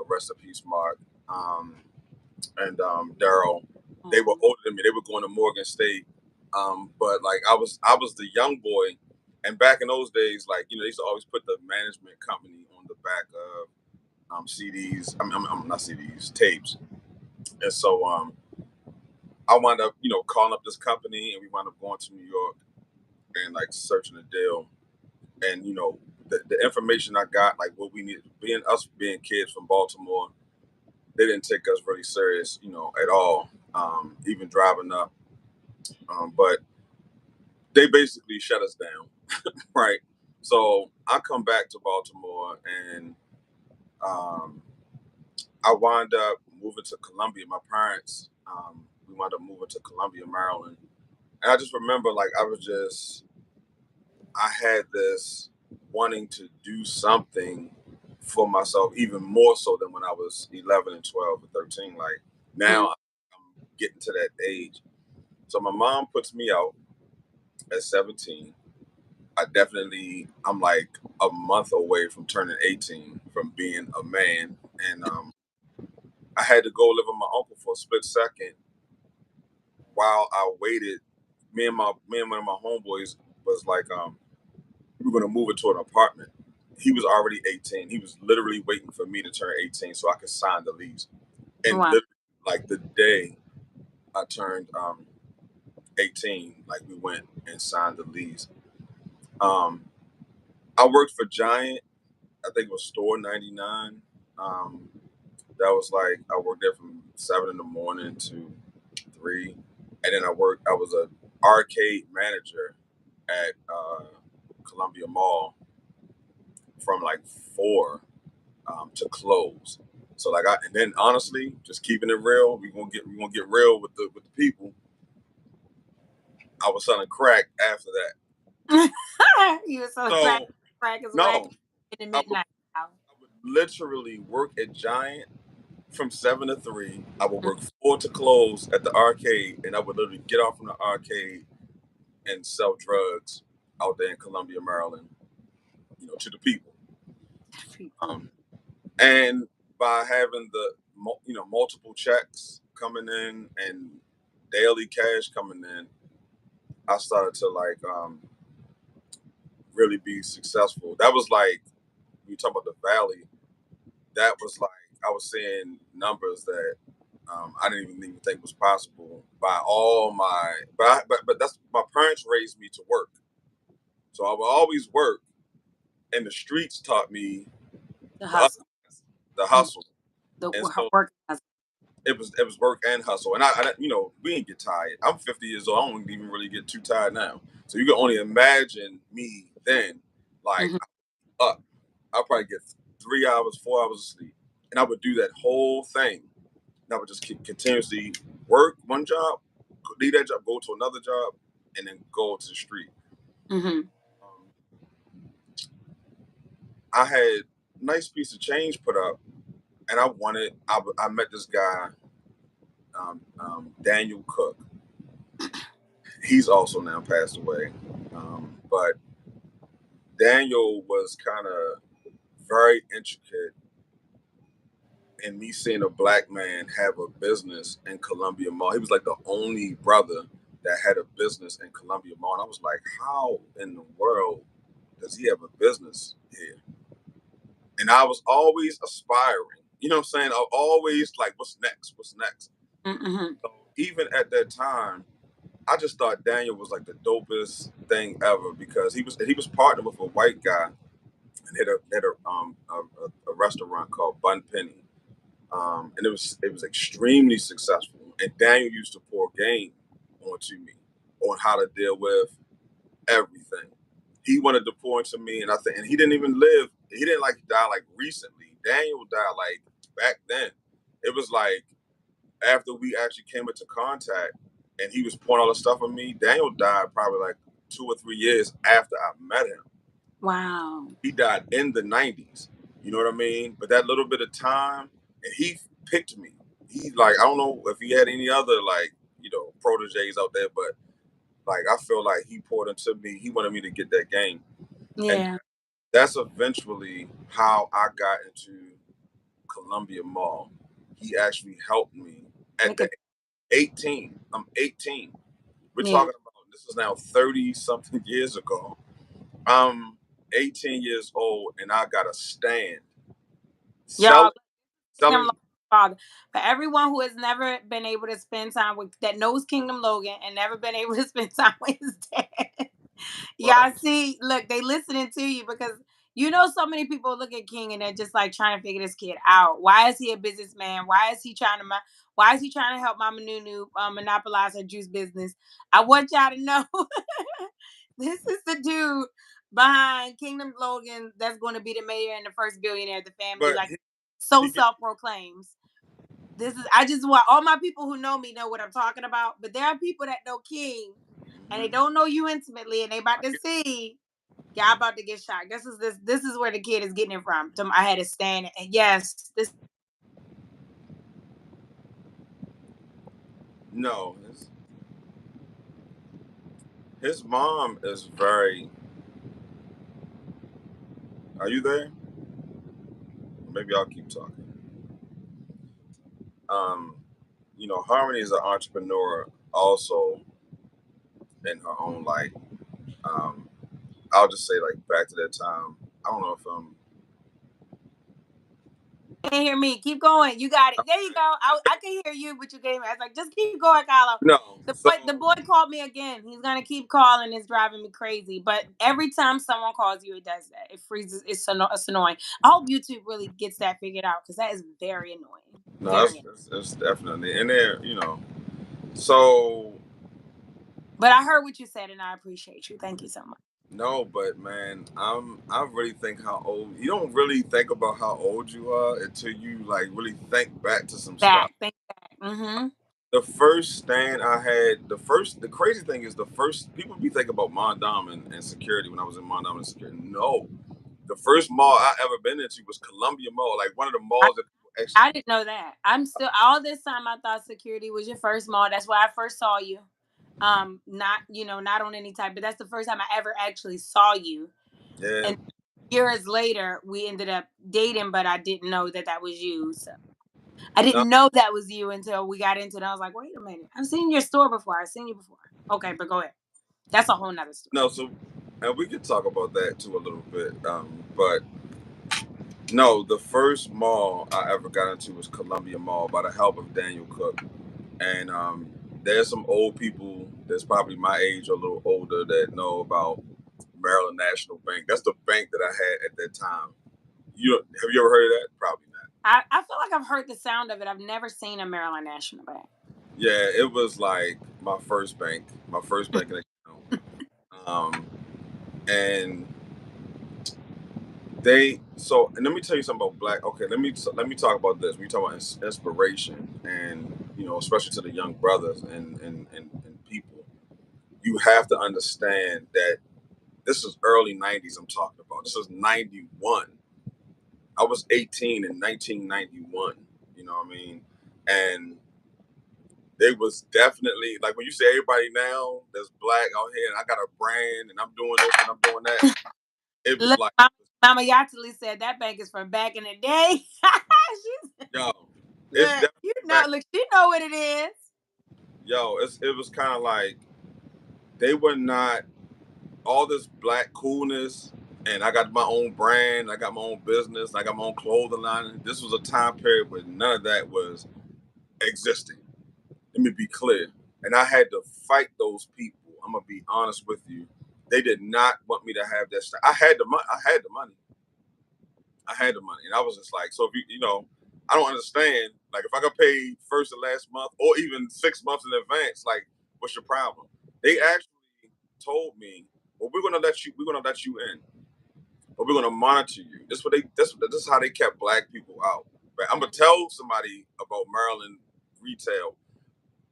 S2: Rest in peace, Mark. Um, and Daryl, they were
S1: Um,
S2: older than me. They were going to Morgan State, but like I was the young boy, and back in those days, like they used to always put the management company on the back of CDs. I'm not CDs, tapes. And so I wound up calling up this company, and we wound up going to New York and like searching a deal, and the information I got, like what we needed, being kids from Baltimore, they didn't take us really serious, at all. Even driving up, but they basically shut us down, right? So I come back to Baltimore, and um, I wind up moving to Columbia. My parents, we wound up moving to Columbia, Maryland, and I just remember like I had this wanting to do something for myself, even more so than when I was 11 and 12 and 13. Like now,
S1: mm,
S2: I'm getting to that age. So my mom puts me out at 17. I'm like a month away from turning 18 for from being a man. And I had to go live with my uncle for a split second while I waited. Me and one of my homeboys was like, we were gonna move into an apartment. He was already 18. He was literally waiting for me to turn 18 so I could sign the lease. And
S1: Wow.
S2: literally, like the day I turned 18, like we went and signed the lease. Um, I worked for Giant. I think it was Store 99. Um, that was like I worked there from 7 in the morning to 3, and then I was a arcade manager at Columbia Mall from like 4 to close. So like and then honestly, just keeping it real, we gonna get real with the people. I was selling crack after that.
S1: You were so
S2: So
S1: crack is whack
S2: no,
S1: in the
S2: I would,
S1: midnight hour.
S2: I would literally work at Giant from 7 to 3. I would work 4 to close at the arcade, and I would literally get off from the arcade and sell drugs out there in Columbia, Maryland, to the people. Um, and by having the multiple checks coming in and daily cash coming in, I started to like really be successful. That was like you talk about the valley. That was like I was seeing numbers that I didn't even think was possible by all my. But that's my parents raised me to work, so I would always work, and the streets taught me
S1: The
S2: the
S1: hustle.
S2: the
S1: Mm.
S2: hustle,
S1: The
S2: and so
S1: work hustle.
S2: it was work and hustle. And I we didn't get tired. I'm 50 years old. I don't even really get too tired now. So you can only imagine me then, like
S1: Mhm.
S2: up. I'll probably get 3 hours, 4 hours of sleep, and I would do that whole thing. And I would just continuously work one job, leave that job, go to another job, and then go to the street.
S1: Mhm.
S2: Um, I had a nice piece of change put up, and I wanted. I met this guy, Daniel Cook. He's also now passed away, but Daniel was kind of very intricate in me seeing a black man have a business in Columbia Mall. He was like the only brother that had a business in Columbia Mall. And I was like, how in the world does he have a business here? And I was always aspiring. You know what I'm saying? I always like, what's next? What's next?
S1: Mhm.
S2: So even at that time, I just thought Daniel was like the dopest thing ever because he was partnered with a white guy and had a restaurant called Bun Penny. And it was extremely successful. And Daniel used to pour game onto me on how to deal with everything. He wanted to pour into me, and I think, and he didn't even live. He didn't like die like recently. Daniel died like back then. It was like after we actually came into contact, and he was pouring all the stuff on me. Daniel died probably like 2 or 3 years after I met him.
S1: Wow.
S2: He died in the 90s. You know what I mean? But that little bit of time, and he picked me. He like I don't know if he had any other like proteges out there, but like I feel like he poured into me. He wanted me to get that game, and
S1: Yeah.
S2: that's eventually how I got into Columbia Mall. He actually helped me at
S1: Look
S2: the
S1: at
S2: 18. I'm 18. We're
S1: yeah.
S2: talking about this is now 30 something years ago. I'm 18 years old and I got a stand selling
S1: Y'all, Kingdom
S2: selling.
S1: Logan father. For everyone who has never been able to spend time with that knows Kingdom Logan and never been able to spend time with his dad.
S2: Right.
S1: Y'all see, look, they listening to you because so many people look at King and they're just like trying to figure this kid out. Why is he a businessman? Why is he trying to help Mama Nunu monopolize her juice business? I want y'all to know this is the dude behind Kingdom Logan that's going to be the mayor and the first billionaire of the family,
S2: But
S1: like so
S2: he get,
S1: self proclaims. This is I just want all my people who know me know what I'm talking about. But there are people that know King and they
S2: mhm,
S1: don't know you intimately and they about
S2: I
S1: to
S2: get,
S1: see y'all about to get shot. This is where the kid is getting it from. I had to stand and yes, this
S2: no. His mom is very. Are you there? maybe I'll keep talking. Um, Harmony is an entrepreneur also in her own light. Um, I'll just say like back to that time. I don't know if
S1: Can't hear me. Keep going. You got it. There you go. I can hear you, but you gave me. I was like, just keep going, Kylo.
S2: no. So
S1: The boy called me again. He's gonna keep calling. It's driving me crazy. But every time someone calls you, it does that. It freezes. It's annoying. I hope YouTube really gets that figured out because that is very annoying.
S2: no, it's definitely and there. So
S1: But I heard what you said, and I appreciate you. Thank you so much.
S2: no, but man, I really think how old you don't really think about how old you are until you like really think back to some stuff.
S1: Think back. Mm-hmm.
S2: The first stand I had, the crazy thing is the first people be thinking about Mondam and security when I was in Mondam and security. No, the first mall I ever been into was Columbia Mall, like one of the malls that people actually.
S1: I didn't know that. I'm still all this time I thought security was your first mall. That's where I first saw you. Not not on any type, but that's the first time I ever actually saw you.
S2: Yeah.
S1: And years later, we ended up dating, but I didn't know that was you. So I
S2: No,
S1: didn't know that was you until we got into it. I was like, wait a minute, I've seen your store before. I've seen you before. Okay, but go ahead. That's a whole nother story.
S2: no. So, and we could talk about that too a little bit. But no, the first mall I ever got into was Columbia Mall by the help of Daniel Cook. And there's some old people that's probably my age or a little older that know about Maryland National Bank. That's the bank that I had at that time. Have you ever heard of that? Probably not.
S1: I feel like I've heard the sound of it. I've never seen a Maryland National Bank.
S2: Yeah, it was like my first banking account. Um, and and let me tell you something about black. Okay, let me talk about this. We talk about inspiration, and especially to the young brothers and people. You have to understand that this is early '90s. I'm talking about. This is '91. I was 18 in 1991. You know what I mean? And they was definitely like when you say everybody now that's black out here, and I got a brand, and I'm doing this and I'm doing that. It was
S1: Look,
S2: like,
S1: Mama Yatali said that bank is from back in the day.
S2: yo, it's
S1: Look,
S2: definitely back.
S1: look, she know what it is.
S2: Yo, it was kind of like they were not all this black coolness, and I got my own brand, I got my own business, I got my own clothing line. This was a time period where none of that was existing. Let me be clear. And I had to fight those people. I'm gonna be honest with you. They did not want me to have that stuff. I had the money. I had the money, and I was just like, so if I don't understand. Like, if I got paid first and last month, or even 6 months in advance, like, what's your problem? They actually told me, well, we're gonna let you in, but we're gonna monitor you. This is how they kept black people out. But I'm gonna tell somebody about Maryland retail.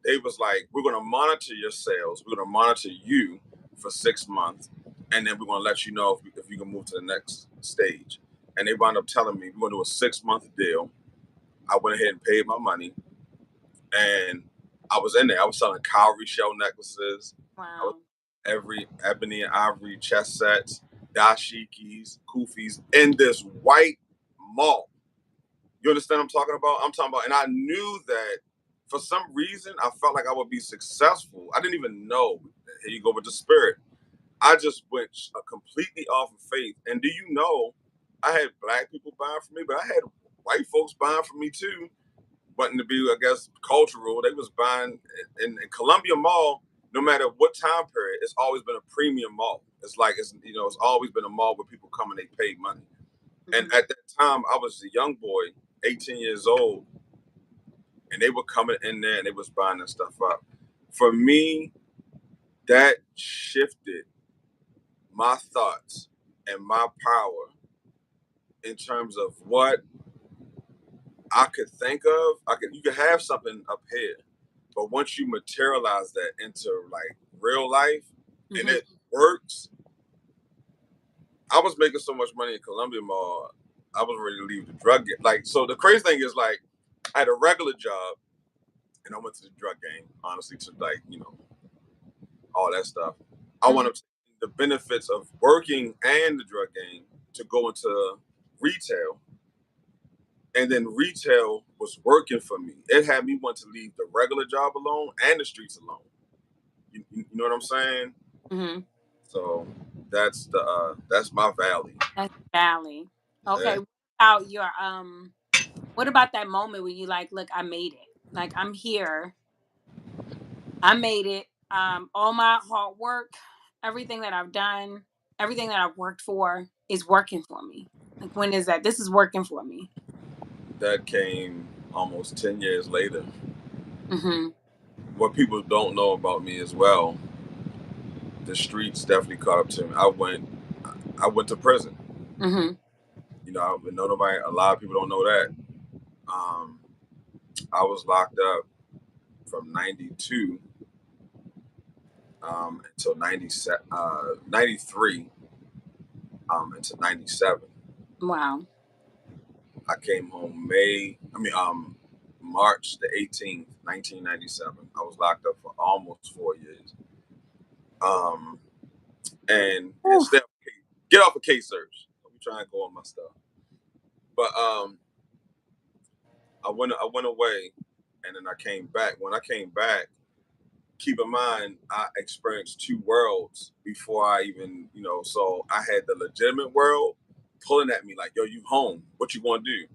S2: They was like, we're gonna monitor your sales. We're gonna monitor you for 6 months, and then we're gonna let you know if you can move to the next stage. And they wound up telling me we're gonna do a 6 month deal. I went ahead and paid my money, and I was in there. I was selling cowrie shell necklaces. I was
S1: Wow.
S2: every ebony and ivory chest sets, dashikis, kufis in this white mall. You understand what I'm talking about? I'm talking about, and I knew that for some reason I felt like I would be successful. I didn't even know. Here you go with the spirit. I just went completely off of faith. And do you know, I had black people buying from me, but I had white folks buying from me too. Wanting to be, I guess, cultural. They was buying in Columbia Mall. No matter what time period, it's always been a premium mall. It's like it's always been a mall where people come and they pay money. And at that time, I was a young boy, 18 years old, and they were coming in there and they was buying that stuff up. For me, that shifted my thoughts and my power in terms of what I could think of. You could have something up here, but once you materialize that into like real life and it works, I was making so much money in Columbia Mall, I was ready to leave the drug game. Like, so the crazy thing is, like, I had a regular job and I went to the drug game, honestly, to like, all that stuff. I want to take the benefits of working and the drug game to go into retail. And then retail was working for me. It had me want to leave the regular job alone and the streets alone. You know what I'm saying?
S1: Mm-hmm.
S2: So that's my valley.
S1: That's Valley.
S2: Yeah.
S1: Okay. What about your what about that moment where you like, look, I made it. Like I'm here. I made it. All my hard work, everything that I've done, everything that I've worked for is working for me. Like when is that? This is working for me.
S2: That came almost 10 years later.
S1: Mm-hmm.
S2: What people don't know about me as well, the streets definitely caught up to me. I went to prison.
S1: Mm-hmm.
S2: Nobody. A lot of people don't know that. Um, I was locked up from '92 until 93 until '97.
S1: Wow.
S2: I came home March the 18th, 1997. I was locked up for almost 4 years. Um, and
S1: Ooh.
S2: instead, get off of case search. Let me try and go on my stuff. But I went away, and then I came back. When I came back, keep in mind I experienced two worlds before I even, so I had the legitimate world pulling at me like, yo, you home. What you gonna do?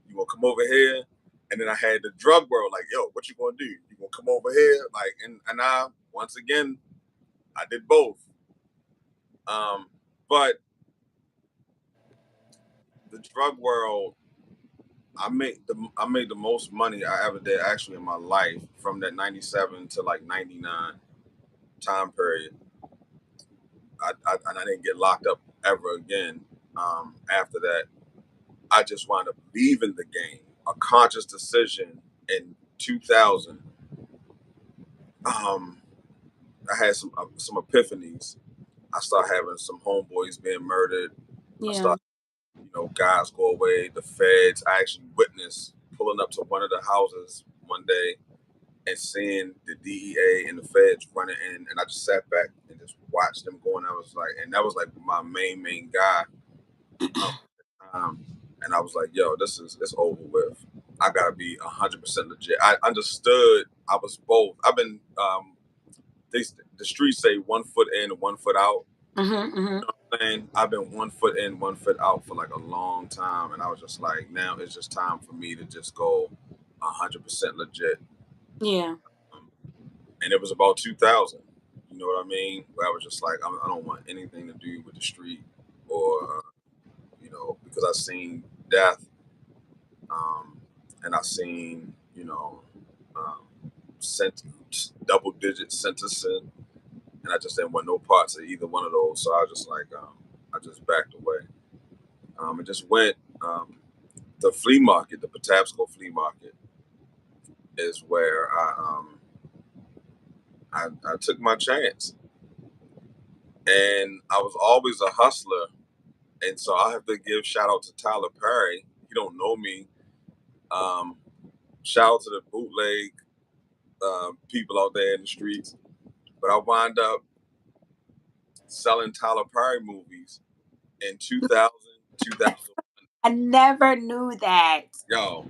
S2: You gonna come over here? And then I had the drug world like, yo, what you gonna do? You gonna come over here? Like, and I once again I did both. But the drug world, I made the most money I ever did actually in my life from that '97 to like '99 time period. And I didn't get locked up ever again. After that, I just wound up leaving the game. A conscious decision in 2000. Um, I had some epiphanies. I started having some homeboys being murdered. I
S1: Yeah.
S2: started, guys go away. The feds. I actually witnessed pulling up to one of the houses one day and seeing the DEA and the feds running in, and I just sat back and just watched them going. I was like, and that was like my main guy. Um, and I was like, yo, it's over with. I gotta be 100% legit. I understood I was both. I've been they, the streets say 1 foot in and 1 foot out.
S1: Mm-hmm. Mm-hmm.
S2: And I've been 1 foot in, 1 foot out for like a long time, and I was just like, now it's just time for me to just go 100% legit.
S1: Yeah.
S2: Um, and it was about 2000. You know what I mean? Where I was just like, I don't want anything to do with the street, or because I've seen death, and I've seen um, double digit sentencing, and I just didn't want no parts of either one of those. So I was just like, I just backed away, and just went. The flea market, the Patapsco flea market, is where I took my chance, and I was always a hustler. And so I have to give shout out to Tyler Perry. He don't know me. Um, Shout out to the bootleg people out there in the streets. But I wound up selling Tyler Perry movies in 2000, 2000.
S1: I never knew that.
S2: Yo,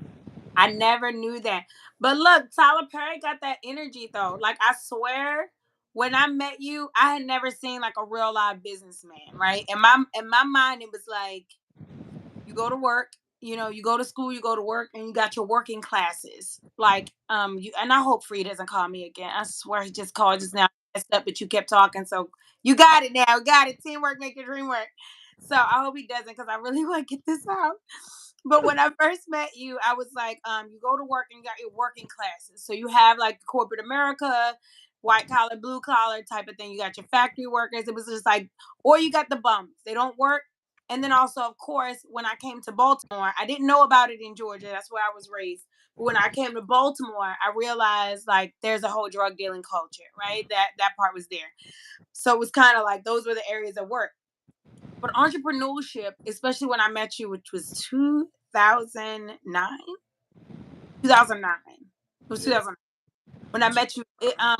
S1: I never knew that. But look, Tyler Perry got that energy though. Like I swear, when I met you, I had never seen like a real live businessman, right? In my mind, it was like you go to work, you go to school, you go to work, and you got your working classes. Like, you and I hope Free doesn't call me again. I swear he just called just now, messed up, but you kept talking. So you got it now. Got it. Teamwork make your dream work. So I hope he doesn't because I really want to get this out. But when I first met you, I was like, you go to work and you got your working classes. So you have like corporate America, white collar, blue collar type of thing. You got your factory workers. It was just like, or you got the bums. They don't work. And then also, of course, when I came to Baltimore, I didn't know about it in Georgia. That's where I was raised. But when I came to Baltimore, I realized like there's a whole drug dealing culture, right? That part was there. So it was kind of like those were the areas of work. But entrepreneurship, especially when I met you, which was 2009, 2009. It was
S2: yeah,
S1: 2009 when I met you.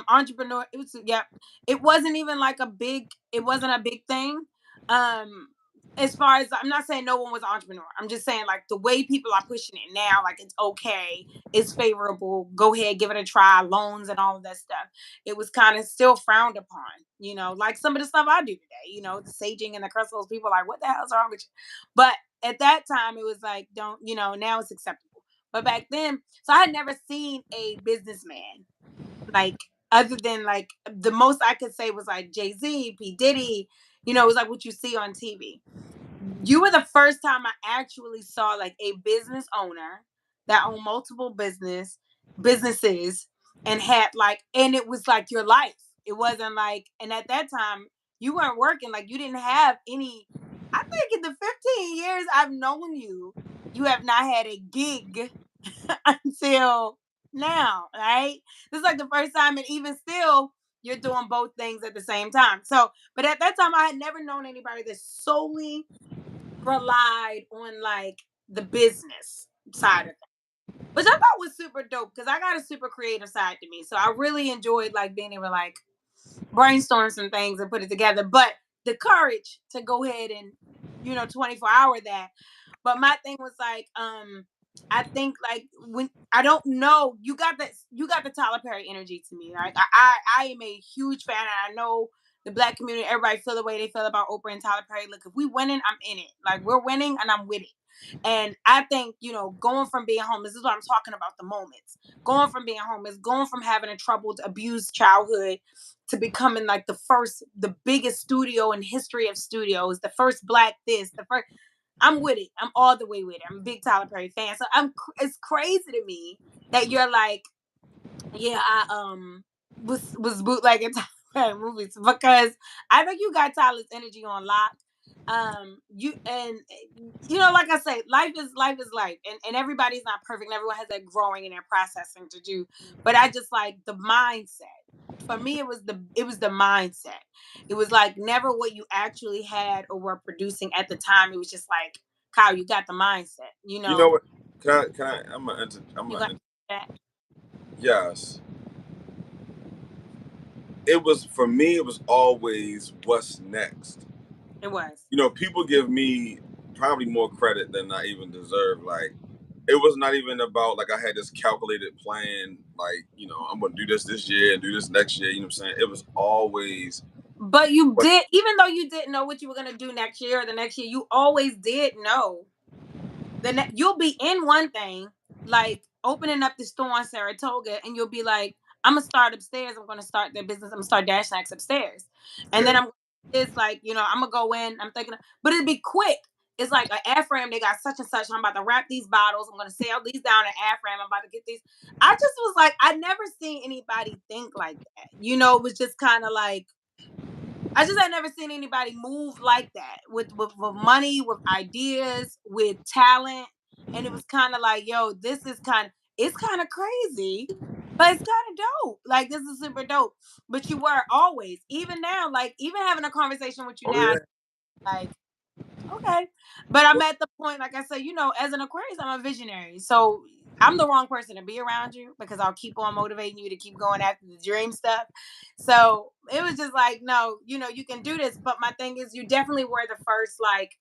S1: Entrepreneur. It was, yeah. It wasn't even like a big. It wasn't a big thing. Um, as far as, I'm not saying no one was an entrepreneur. I'm just saying like the way people are pushing it now, like it's okay, it's favorable, go ahead, give it a try, loans and all of that stuff. It was kind of still frowned upon, like some of the stuff I do today, the saging and the crystals. People are like, what the hell's wrong with you? But at that time, it was like, don't, now it's acceptable. But back then, so I had never seen a businessman like, other than like the most I could say was like Jay-Z, P. Diddy, it was like what you see on TV. You were the first time I actually saw like a business owner that owned multiple businesses and had like, and it was like your life. It wasn't like, and at that time you weren't working, like you didn't have any. I think in the 15 years I've known you, you have not had a gig until now, right? This is like the first time, and even still, you're doing both things at the same time. So, but at that time, I had never known anybody that solely relied on like the business side of things, which I thought was super dope because I got a super creative side to me. So I really enjoyed like being able to like brainstorm some things and put it together. But the courage to go ahead and 24-hour that. But my thing was like, I think like when I don't know, you got the Tyler Perry energy to me. Like I am a huge fan, and I know the black community, everybody feel the way they feel about Oprah and Tyler Perry. Look, if we winning, I'm in it. Like we're winning and I'm with it. And I think, going from being homeless, this is what I'm talking about, the moments. Going from being homeless, going from having a troubled, abused childhood to becoming like the biggest studio in history of studios, the first black this, the first. I'm with it. I'm all the way with it. I'm a big Tyler Perry fan. So it's crazy to me that you're like, yeah, I was bootlegging Tyler Perry movies because I think you got Tyler's energy on lock. You and like I say, life is life, and everybody's not perfect. And everyone has that growing and that processing to do. But I just like the mindset. For me, it was the mindset. It was like never what you actually had or were producing at the time. It was just like, Kyle, you got the mindset.
S2: You know what? Can I? I'm
S1: You
S2: gonna
S1: got
S2: enter.
S1: that.
S2: Yes, it was for me. It was always what's next.
S1: It was.
S2: People give me probably more credit than I even deserve. Like, it was not even about like I had this calculated plan. Like, I'm gonna do this year and do this next year. You know what I'm saying? It was always
S1: But you
S2: what.
S1: did, even though you didn't know what you were gonna do next year or the next year, you always did know. You'll be in one thing, like opening up the store in Saratoga, and you'll be like, "I'm gonna start upstairs. I'm gonna start their business. I'm gonna start Dash Snacks upstairs," and then
S2: Yeah,
S1: it's like, I'm gonna go in. I'm thinking, but it'd be quick. It's like an air frame. They got such and such. I'm about to wrap these bottles. I'm gonna sell these down an air frame. I'm about to get these. I just was like, I never seen anybody think like that. It was just kind of like I just had never seen anybody move like that with money, with ideas, with talent. And it was kind of like, yo, it's kind of crazy, but it's kind of dope. Like, this is super dope. But you were always, even now, like, even having a conversation with you
S2: oh
S1: now,
S2: yeah.
S1: like, okay. But I'm at the point, like I said, as an Aquarius, I'm a visionary. So I'm the wrong person to be around you because I'll keep on motivating you to keep going after the dream stuff. So it was just like, no, you can do this. But my thing is, you definitely were the first, like,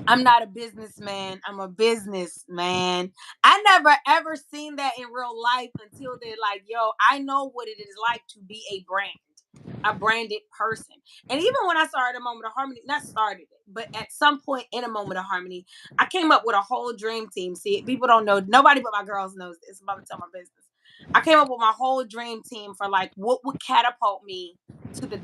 S1: I'm not a businessman. I'm a businessman. I never ever seen that in real life until they're like, yo, I know what it is like to be a brand, a branded person. And even when I started a Moment of Harmony, not started it, but at some point in a Moment of Harmony, I came up with a whole dream team. See, people don't know, nobody but my girls knows this. I'm about to tell my business. I came up with my whole dream team for like what would catapult me to the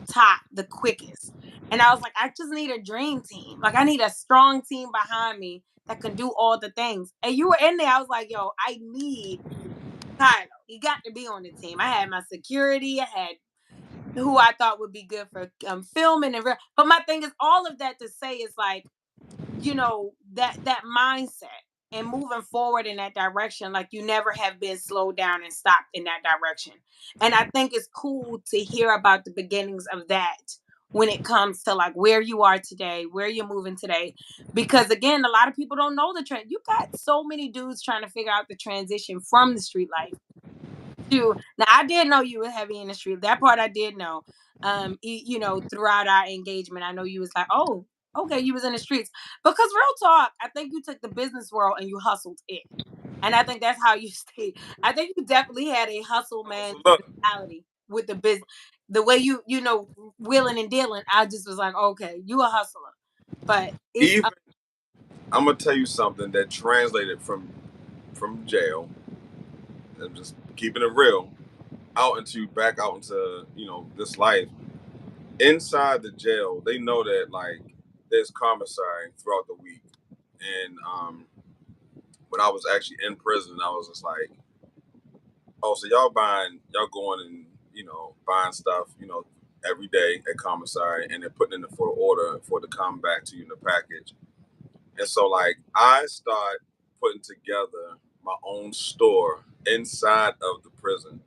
S1: top the quickest. And I was like, I just need a dream team. Like, I need a strong team behind me that can do all the things. And you were in there. I was like, yo, I need Tyler. He got to be on the team. I had my security. I had who I thought would be good for filming and but my thing is, all of that to say is like, that mindset and moving forward in that direction, like you never have been slowed down and stopped in that direction. And I think it's cool to hear about the beginnings of that when it comes to like where you are today, where you're moving today. Because again, a lot of people don't know the trend. You got so many dudes trying to figure out the transition from the street life to now. I did know you were heavy in the street. That part I did know. Throughout our engagement, I know you was like, oh. Okay, you was in the streets. Because real talk, I think you took the business world and you hustled it. And I think that's how you stay. I think you definitely had a hustle man
S2: So look,
S1: mentality with the business. The way you know, wheeling and dealing, I just was like, okay, you a hustler. But it's
S2: even I'm gonna tell you something that translated from jail. I'm just keeping it real out into this life. Inside the jail, they know that like there's commissary throughout the week, and when I was actually in prison, I was just like, oh, so y'all going and buying stuff, every day at commissary, and then putting in for the order for it to come back to you in the package. And so like I start putting together my own store inside of the prison,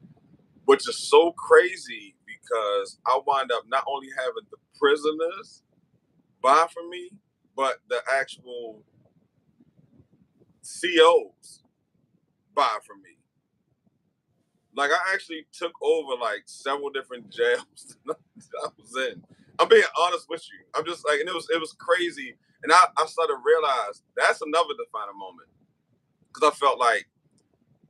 S2: which is so crazy because I wind up not only having the prisoners buy from me, but the actual COs buy from me. Like I actually took over like several different jails that I was in. I'm being honest with you. I'm just like, and it was crazy. And I started to realize that's another defining moment because I felt like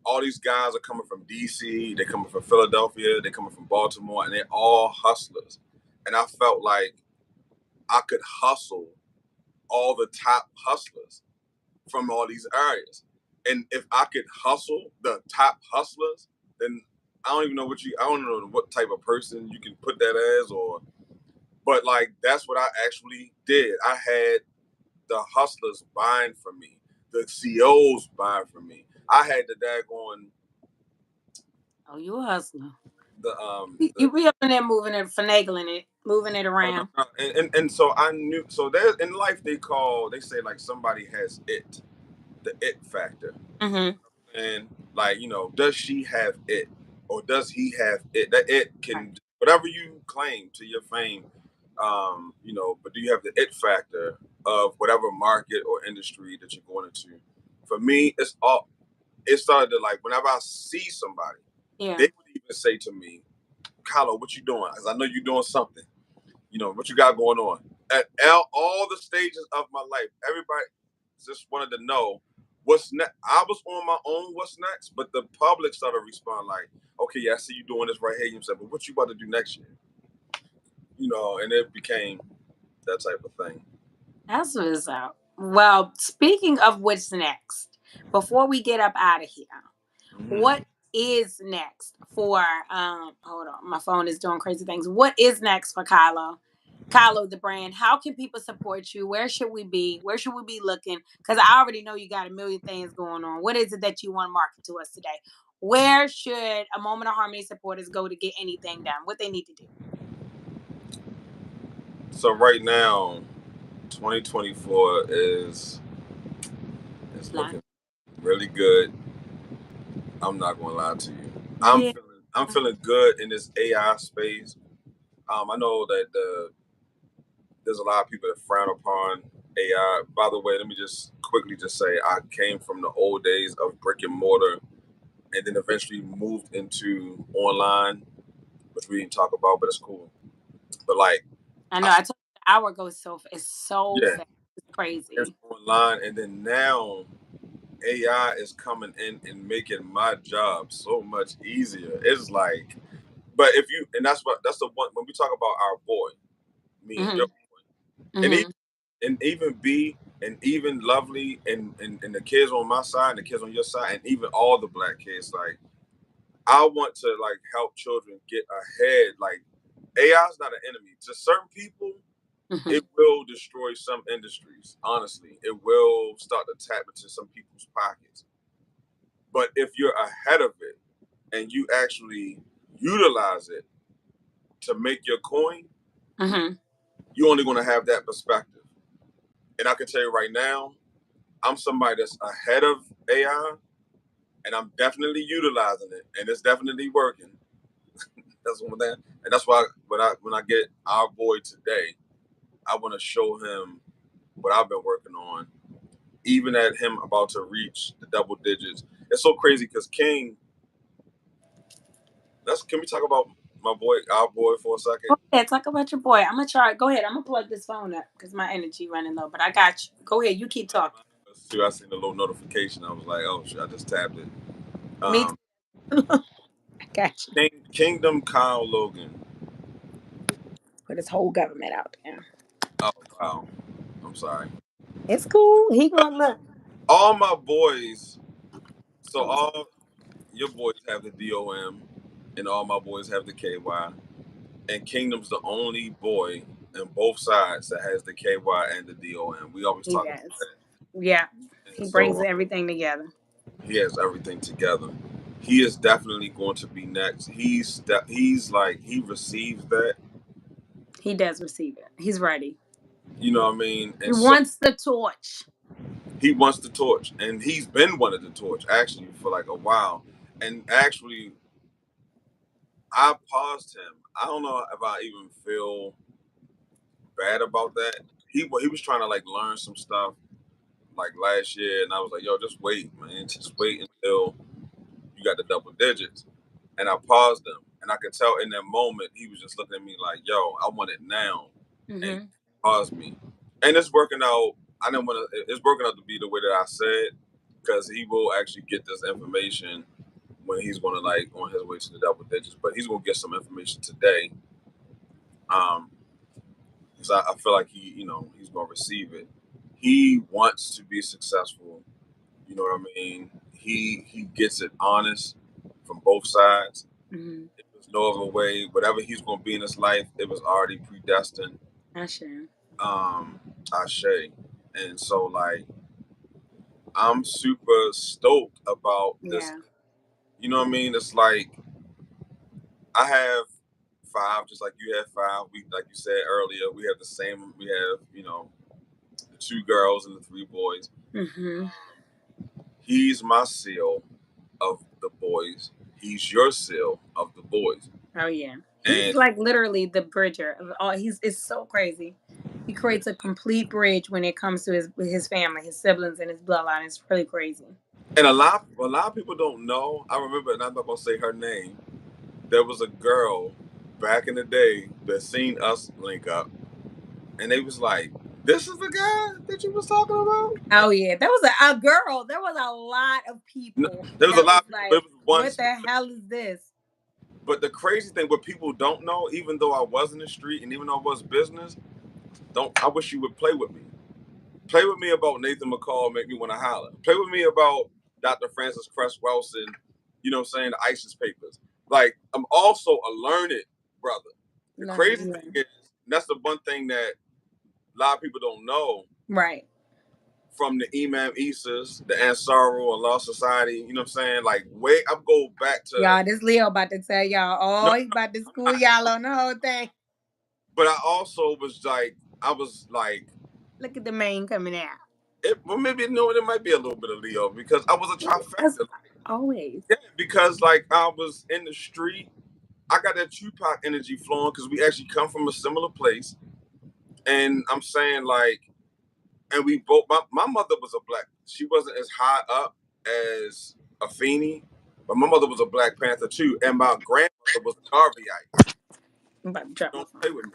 S2: all these guys are coming from DC, they're coming from Philadelphia, they're coming from Baltimore, and they're all hustlers. And I felt like I could hustle all the top hustlers from all these areas. And if I could hustle the top hustlers, then I don't know what type of person you can put that as, but like that's what I actually did. I had the hustlers buying from me, the COs buying from me. I had the daggone
S1: oh, you a hustler.
S2: the
S1: You be up in there moving it, finagling it, moving it
S2: no, no,
S1: around.
S2: no. And so I knew. So there in life they say like somebody has the it factor.
S1: Mm-hmm.
S2: And like does she have it or does he have it? That it
S1: Right.
S2: can whatever you claim to your fame, but do you have the it factor of whatever market or industry that you're going into? For me, it started to like whenever I see somebody, they
S1: Yeah.
S2: would even say to me, Kylo, what you doing? Because I know you're doing something. What you got going on at all the stages of my life. Everybody just wanted to know what's next. I was on my own, what's next, but the public started to respond like, okay, yeah, I see you doing this right here. You said, but what you about to do next year? And it became that type of thing.
S1: That's what it's out. Well, speaking of what's next, before we get up out of here, what
S2: Mm-hmm.
S1: is next for hold on, my phone is doing crazy things. What is next for Kylo? Kylo the brand. How can people support you? Where should we be? Where should we be looking? Because I already know you got a million things going on. What is it that you want to market to us today? Where should a Moment of Harmony supporters go to get anything done? What they need to do?
S2: So right now, 2024 is
S1: Line.
S2: looking really good. I'm not gonna lie to you.
S1: Yeah.
S2: I'm feeling good in this AI space. I know that there's a lot of people that frown upon AI. By the way, let me just quickly just say I came from the old days of brick and mortar, and then eventually moved into online, which we didn't talk about, but it's cool. But like,
S1: I know.
S2: I,
S1: I told you the hour goes so it's so
S2: yeah,
S1: fast. It's
S2: it's
S1: crazy.
S2: online, and then now AI is coming in and making my job so much easier. It's like, but if you, and that's the one when we talk about our boy, me and your
S1: Hmm.
S2: boy, and
S1: Hmm.
S2: even B and even Lovely and the kids on my side and the kids on your side and even all the black kids, like I want to like help children get ahead. Like AI is not an enemy. To certain people,
S1: Hmm.
S2: it will destroy some industries. Honestly, it will start to tap into some people's pockets. But if you're ahead of it and you actually utilize it to make your coin,
S1: Hmm.
S2: you're only going to have that perspective. And I can tell you right now, I'm somebody that's ahead of AI, and I'm definitely utilizing it, and it's definitely working. That's one thing, and that's why when I get our boy today, I want to show him what I've been working on. Even at him about to reach the double digits, it's so crazy because King. Can we talk about my boy, our boy, for a second?
S1: Go ahead, talk about your boy. I'm gonna try. Go ahead. I'm gonna plug this phone up because my energy running low. But I got you. Go ahead. You keep talking.
S2: Too, I seen the little notification. I was like, oh shit, I just tapped it.
S1: Me
S2: Um,
S1: too. I got you.
S2: Kingdom Kyle Logan.
S1: Put his whole government out there.
S2: Oh wow, I'm sorry.
S1: It's cool. He gonna look.
S2: All my boys. So
S1: Oh, it's
S2: all your boys have the DOM, and all my boys have the KY. And Kingdom's the only boy in both sides that has the KY and the DOM. We always
S1: he
S2: talk about
S1: does.
S2: that.
S1: Yeah.
S2: And
S1: He brings
S2: so
S1: everything together.
S2: he has everything together. He is definitely going to be next. He's like he receives that.
S1: He does receive it. He's ready.
S2: You know what I mean?
S1: He
S2: And so
S1: wants the torch.
S2: he wants the torch, and he's been wanting the torch actually for like a while. And actually, I paused him. I don't know if I even feel bad about that. He was trying to like learn some stuff like last year, and I was like, "Yo, just wait, man. Just wait until you got the double digits." And I paused him, and I could tell in that moment he was just looking at me like, "Yo, I want it now," and he
S1: Mm-hmm.
S2: paused me. And it's working out. I didn't want to. It's working out to be the way that I said, because he will actually get this information when he's going to like on his way to the double digits. But he's going to get some information today. Um, because I feel like he's going to receive it. He wants to be successful. You know what I mean? He gets it honest from both sides.
S1: Mm-hmm.
S2: There's no other way. Whatever he's going to be in his life, it was already predestined.
S1: I sure.
S2: Um, Ashe. And so like I'm super stoked about this.
S1: Yeah.
S2: You know what I mean? It's like I have five, just like you have five. We, like you said earlier, we have the same. We have the two girls and the three boys.
S1: Mm-hmm.
S2: He's my seal of the boys. He's your seal of the boys.
S1: Oh yeah. He's
S2: And
S1: like literally the bridger of all. He's It's so crazy. He creates a complete bridge when it comes to his family, his siblings, and his bloodline. It's really crazy.
S2: a lot of people don't know. I remember, and I'm not gonna say her name. There was a girl back in the day that seen us link up, and they was like, "This is the guy that you was talking about."
S1: Oh yeah, there was a girl. There was a lot of
S2: No,
S1: people
S2: there was a
S1: that
S2: lot
S1: was
S2: of people, but
S1: like,
S2: it was one
S1: "What the
S2: specific.
S1: hell is this?"
S2: But the crazy thing, what people don't know, even though I was in the street and even though I was business, don't I wish you would play with me. Play with me about Nathan McCall, make me want to holler. Play with me about Dr. Francis Cress Welsing, you know what I'm saying, the ISIS papers. Like, I'm also a learned brother. The
S1: No,
S2: crazy
S1: yeah.
S2: thing is, and that's the one thing that a lot of people don't know
S1: Right.
S2: from the Imam Isas, the Ansaru Allah Society, you know what I'm saying? Like, way I go back to,
S1: Y'all, this Leo about to tell y'all,
S2: no,
S1: oh, he about to school y'all on the whole thing.
S2: but I also was like, I was like,
S1: Look at the main coming out.
S2: well, maybe no, there might be a little bit of Leo because I was a
S1: That's
S2: trifecta.
S1: always.
S2: Yeah, because like I was in the street, I got that Tupac energy flowing because we actually come from a similar place, and I'm saying like, and we both. My mother was a black. She wasn't as high up as Afeni, but my mother was a Black Panther too, and my grandmother was a Garveyite.
S1: I'm about to drop my
S2: Don't
S1: phone.
S2: play with me.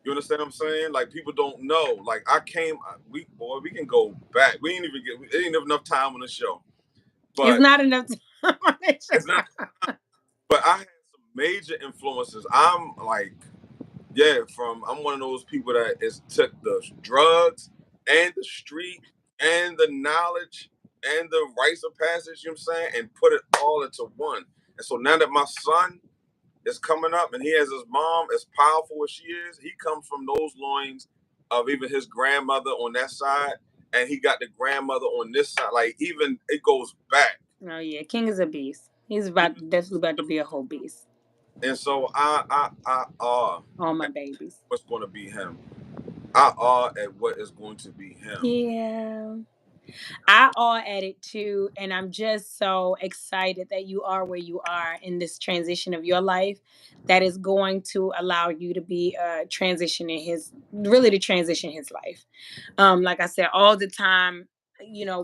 S2: You understand what I'm saying? Like people don't know. Like I came, we can go back. We ain't even get. It ain't enough time on the show,
S1: It's
S2: but
S1: not enough time on this
S2: it's not.
S1: show.
S2: But I had some major influences. I'm like, yeah, I'm one of those people that is took the drugs and the street and the knowledge and the rites of passage, you know what I'm saying, and put it all into one. And so now that my son is coming up and he has his mom as powerful as she is, he comes from those loins of even his grandmother on that side, and he got the grandmother on this side. Like even it goes back.
S1: Oh yeah, King is a beast. He's definitely about to be a whole beast.
S2: And so I
S1: All my babies.
S2: what's going to be him. I awe at what is going to be him.
S1: Yeah. I awe at it too, and I'm just so excited that you are where you are in this transition of your life. That is going to allow you to be transition in his really to transition his life. Like I said, all the time,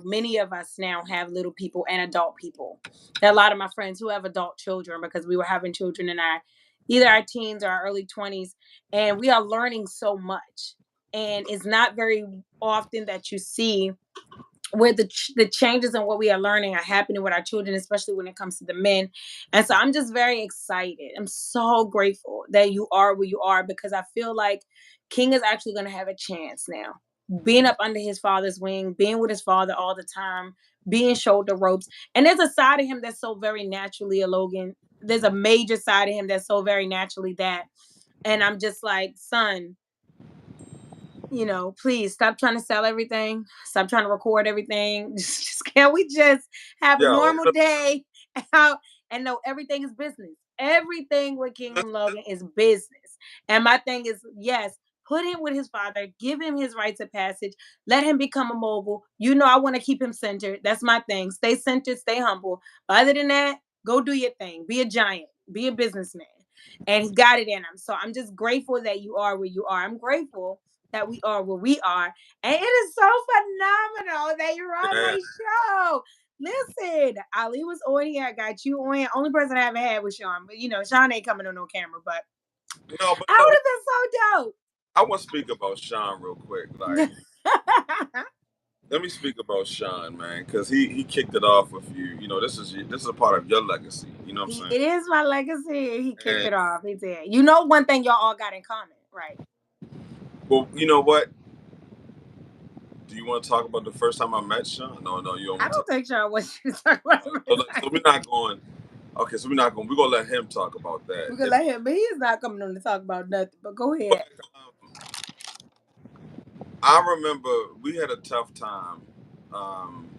S1: many of us now have little people and adult people. There are a lot of my friends who have adult children because we were having children in our either our teens or our early 20s, and we are learning so much. And it's not very often that you see where the changes in what we are learning are happening with our children, especially when it comes to the men. And so I'm just very excited. I'm so grateful that you are where you are, because I feel like King is actually going to have a chance now, being up under his father's wing, being with his father all the time, being shoulder ropes. And there's a side of him that's so very naturally a Logan. There's a major side of him that's so very naturally that. And I'm just like, son, please stop trying to sell everything. Stop trying to record everything. Can we just have a
S2: Yeah,
S1: normal day out and know everything is business? Everything with Kingdom Logan is business. And my thing is, yes, put him with his father, give him his rites of passage, let him become a mogul. I want to keep him centered. That's my thing. Stay centered, stay humble. But other than that, go do your thing. Be a giant, be a businessman. And he's got it in him. So I'm just grateful that you are where you are. I'm grateful that we are where we are. And it is so phenomenal that you're on
S2: man.
S1: my show. Listen, Ali was on here. I got you on here. Only person I haven't had was Sean. But Sean ain't coming on no camera. But
S2: No, but
S1: I
S2: no,
S1: would have been
S2: I want to speak about Sean real quick. Like,
S1: so dope.
S2: let me speak about Sean, man, because he kicked it off with you. This is a part of your legacy. You know what I'm saying?
S1: It is my legacy. He kicked
S2: And
S1: it off. He did. One thing y'all all got in common, right?
S2: well, you know what? Do you want to talk about the first time I met Sean? No, no, you don't
S1: I
S2: want to
S1: don't think Sean wants you to talk about the
S2: So,
S1: first
S2: so
S1: time.
S2: we're not going. Okay, so we're not going. We're gonna let him talk about that.
S1: We could let him, but he's not coming on to talk about nothing. But go
S2: But
S1: ahead.
S2: I remember we had a tough time um,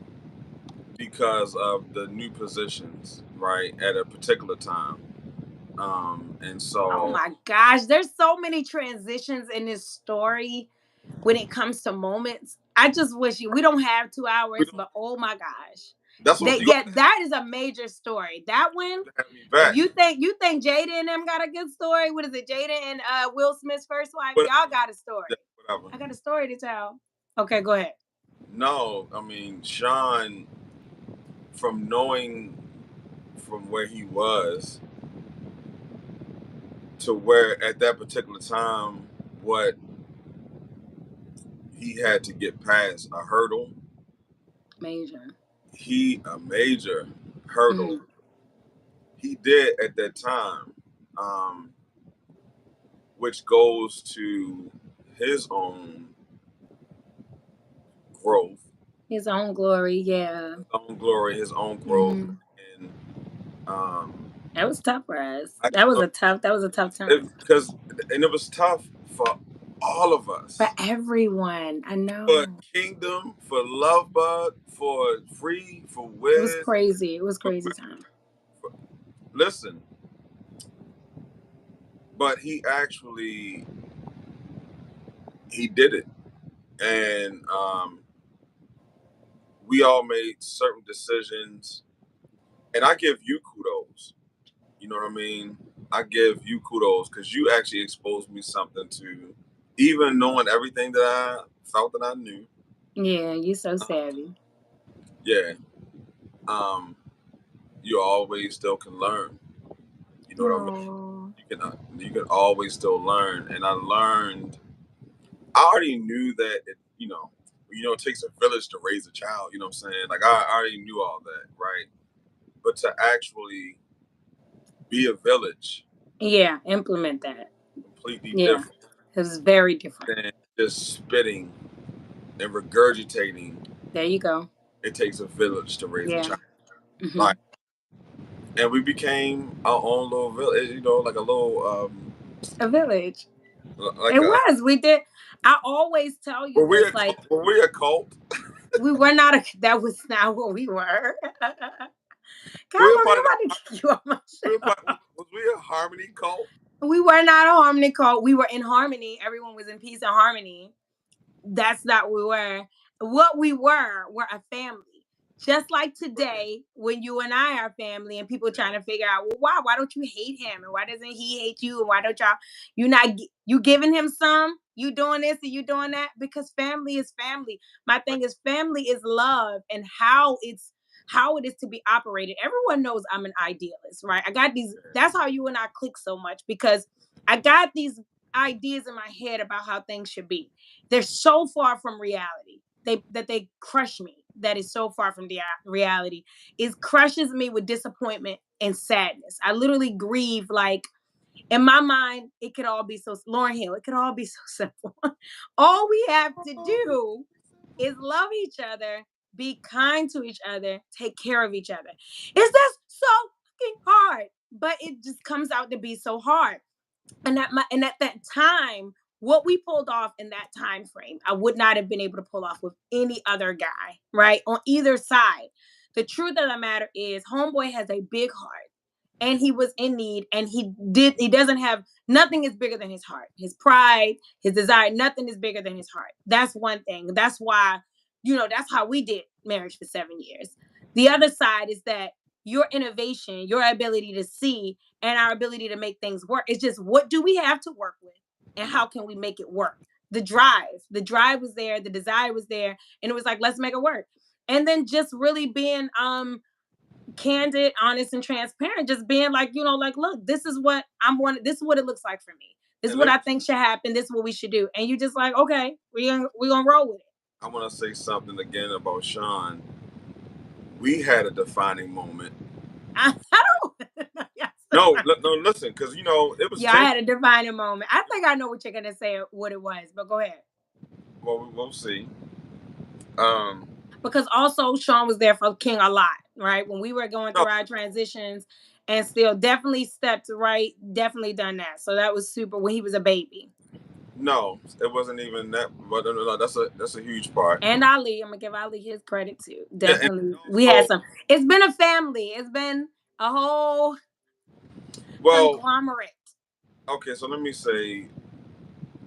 S2: because of the new positions, right, at a particular time. And
S1: Oh
S2: so
S1: my gosh, there's so many transitions in this story when it comes to moments. I just wish we don't have two
S2: we
S1: hours,
S2: don't.
S1: but oh my gosh.
S2: That's what
S1: That
S2: you
S1: yeah,
S2: gonna
S1: that is a major story. That one,
S2: have me back.
S1: you think Jada and them got a good story? What is it? Jada and Will Smith's first wife?
S2: But
S1: Y'all got a
S2: yeah,
S1: story.
S2: whatever.
S1: I got a story to tell. Okay, go ahead.
S2: No, I mean Sean, from knowing from where he was to where at that particular time, what he had to get past a hurdle.
S1: Major.
S2: A major hurdle
S1: Mm-hmm.
S2: he did at that time, um, which goes to his growth,
S1: His own glory, yeah.
S2: his own glory, his own growth,
S1: Mm-hmm.
S2: and um,
S1: That was tough for us.
S2: I,
S1: That was a tough time.
S2: because and it was tough for all of
S1: For
S2: us,
S1: everyone. I
S2: for
S1: know.
S2: Kingdom, for Lovebug, for Free, for
S1: It was
S2: Wiz.
S1: crazy. It was
S2: For,
S1: crazy time.
S2: for, listen, but he did it, and we all made certain decisions, and I give you kudos. You know what I mean? I give you kudos because you actually exposed me something to, even knowing everything that I felt that I knew.
S1: Yeah, you so
S2: Uh,
S1: savvy.
S2: yeah, um, you always still can learn. You know what I mean?
S1: Oh.
S2: You can always still learn, and I learned. I already knew that it takes a village to raise a child. You know what I'm saying? Like I already knew all that, right? But to actually be a village,
S1: Yeah, implement that.
S2: completely
S1: Yeah.
S2: different
S1: It was very different.
S2: than just spitting and regurgitating.
S1: There you go.
S2: It takes a village to raise a
S1: Yeah.
S2: child.
S1: Hmm.
S2: Like, and we became our own little village. Like a little,
S1: A village.
S2: like
S1: It
S2: a.
S1: was. We did. I always tell you this. Like,
S2: Were we a cult?
S1: we were not that was not what we were.
S2: We were
S1: Carlos,
S2: part
S1: I'm
S2: of the.
S1: about to get you on my
S2: We were part,
S1: show.
S2: was we a harmony cult?
S1: We were not a harmony cult. We were in harmony. Everyone was in peace and harmony. That's not what we were. What we were a family. Just like
S2: Right.
S1: today, when you and I are family, and people
S2: Yeah.
S1: trying to figure out, well, why? Why don't you hate him, and why doesn't he hate you, and why don't y'all? You not you giving him some? You doing this and you doing that? Because family is family. My
S2: Right.
S1: thing is family is love, and how it's how it is to be operated. Everyone knows I'm an idealist, right? I got these, that's how you and I click so much, because I got these ideas in my head about how things should be. They're so far from reality. They crush me. That is so far from the reality. It crushes me with disappointment and sadness. I literally grieve, like, in my mind, it could all be so, Lauren Hill, it could all be so simple. All we have to do is love each other, be kind to each other, take care of each other. Is this so fucking hard? But it just comes out to be so hard. And at that time, what we pulled off in that time frame, I would not have been able to pull off with any other guy, right? On either side. The truth of the matter is, homeboy has a big heart, and he was in need, and he doesn't have, nothing is bigger than his heart, his pride, his desire. Nothing is bigger than his heart. That's one thing. That's why, that's how we did marriage for 7 years. The other side is that your innovation, your ability to see, and our ability to make things work, it's just, what do we have to work with, and how can we make it work? The drive was there, the desire was there, and it was like, let's make it work. And then just really being candid, honest, and transparent. Just being like, like, look, this is what I'm wanting. This is what it looks like for me. This is what I think should happen. This is what we should do. And you just like, okay, we gonna roll with it.
S2: I want to say something again about Sean. We had a defining moment.
S1: I don't. Yes.
S2: No, no, listen, because it was
S1: Yeah, I
S2: 10.
S1: had a defining moment. I think I know what you're gonna say, what it was, but go ahead.
S2: Well, we'll see. Um,
S1: Because also Sean was there for King a lot, right? When we were going
S2: no,
S1: through our transitions, and still definitely stepped right, definitely done that. So that was super when he was a baby.
S2: no, it wasn't even that. But no, that's a huge part.
S1: And Ali, I'm gonna give Ali his credit too.
S2: Yeah, and
S1: Definitely, we had
S2: also,
S1: some. It's been a family. It's been a whole
S2: well,
S1: conglomerate.
S2: okay. So let me say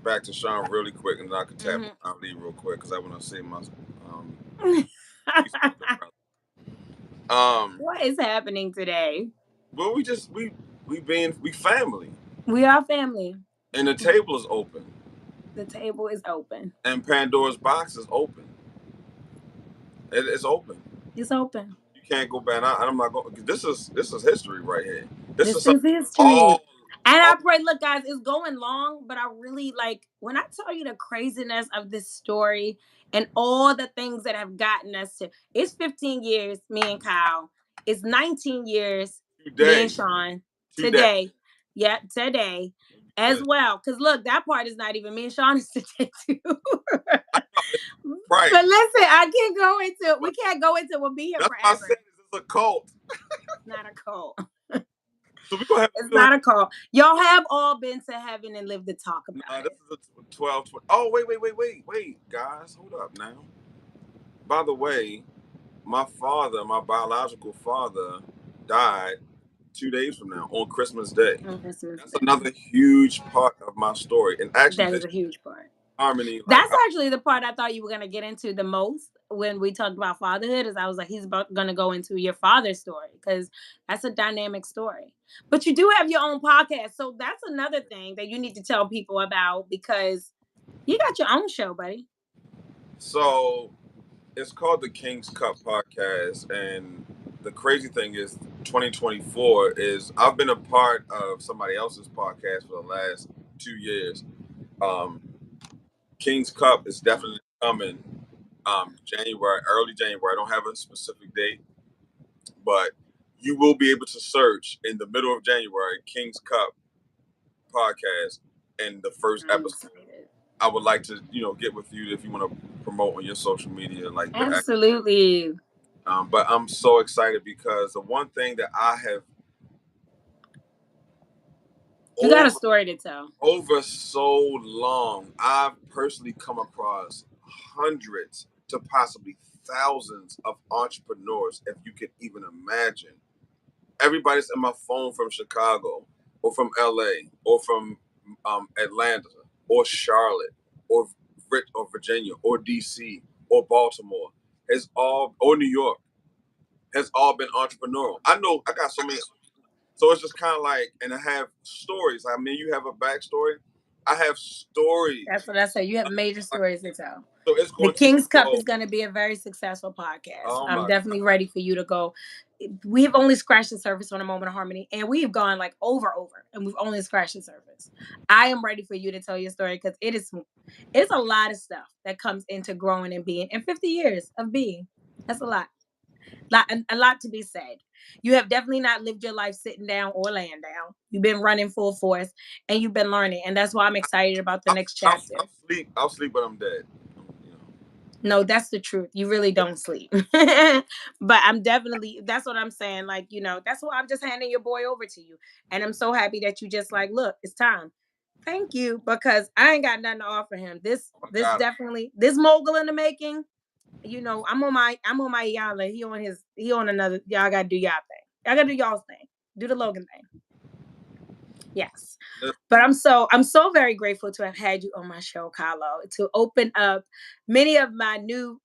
S2: back to Sean really quick, and then I can tap
S1: Mhm.
S2: on Ali real quick because I want to say my piece with the brother.
S1: What is happening today?
S2: Well, we family,
S1: We are family.
S2: and the table is open,
S1: The table is open.
S2: and Pandora's box is open. It's open.
S1: It's open.
S2: You can't go back. I'm not going. This is history right here. This
S1: This
S2: is something
S1: is history.
S2: all
S1: And I
S2: all
S1: pray, look, guys, it's going long, but I really like when I tell you the craziness of this story and all the things that have gotten us to, it's 15 years, me and Kyle. It's 19 years, me and
S2: today.
S1: Sean.
S2: Today.
S1: Today. Yeah, today as
S2: Yes.
S1: well. Because look, that part is not even me and Sean is today too.
S2: I know. Right.
S1: But listen, I can't go into it. We can't go into it. We'll be here
S2: That's why I said
S1: forever.
S2: this is a cult.
S1: It's not a cult.
S2: So we gonna have.
S1: It's
S2: We gonna
S1: not a cult. Y'all have all been to heaven and lived to talk about
S2: have this
S1: it.
S2: is a 12, 20. Oh, wait, guys, hold up now. By the way, my father, my biological father, died 2 days from now on Christmas Day.
S1: On Christmas
S2: That's
S1: Day.
S2: another huge part of my story, and actually,
S1: That is
S2: this
S1: a huge part.
S2: harmony, like,
S1: That's actually the part I thought you were gonna get into the most when we talked about fatherhood. Is I was like, he's about gonna go into your father's story because that's a dynamic story. But you do have your own podcast, so that's another thing that you need to tell people about because you got your own show, buddy.
S2: so it's called the King's Cup podcast, and the crazy thing is, 2024 is I've been a part of somebody else's podcast for the last 2 years. Um, King's Cup is definitely coming January, early January. I don't have a specific date, but you will be able to search in the middle of January King's Cup podcast and the first
S1: I'm
S2: episode.
S1: excited.
S2: I would like to, get with you if you want to promote on your social media, like the.
S1: Absolutely.
S2: But I'm so excited because the one thing that I have
S1: You got a
S2: over
S1: story to tell.
S2: over so long, I've personally come across hundreds to possibly thousands of entrepreneurs, if you could even imagine. Everybody's in my phone from Chicago or from LA or from Atlanta or Charlotte or Virginia or DC or Baltimore or New York has all been entrepreneurial. I know I got so many. So it's just kind of like, and I have stories. I mean, you have a backstory. I have stories.
S1: That's what I say. You have major
S2: Like,
S1: stories to tell.
S2: so it's
S1: The
S2: going to
S1: King's Cup
S2: go.
S1: is going to be a very successful podcast.
S2: Oh
S1: I'm
S2: my
S1: definitely ready for you to go. We have only scratched the surface on A Moment of Harmony, and we've gone like over, and we've only scratched the surface. I am ready for you to tell your story because it's a lot of stuff that comes into growing and being in 50 years of being. That's a lot. A lot to be said. You have definitely not lived your life sitting down or laying down. You've been running full force and you've been learning. And that's why I'm excited about the next chapter.
S2: I'll sleep when I'm dead. You know.
S1: No, that's the truth. You really don't sleep. But I'm definitely, that's what I'm saying. Like, that's why I'm just handing your boy over to you. And I'm so happy that you just like, look, it's time. Thank you. Because I ain't got nothing to offer him. This definitely, this mogul in the making, I'm on my y'all. He on another. Y'all gotta do y'all thing. Y'all gotta do y'all's thing. Do the Logan thing. Yes. But I'm so very grateful to have had you on my show, Carlo, to open up many of my new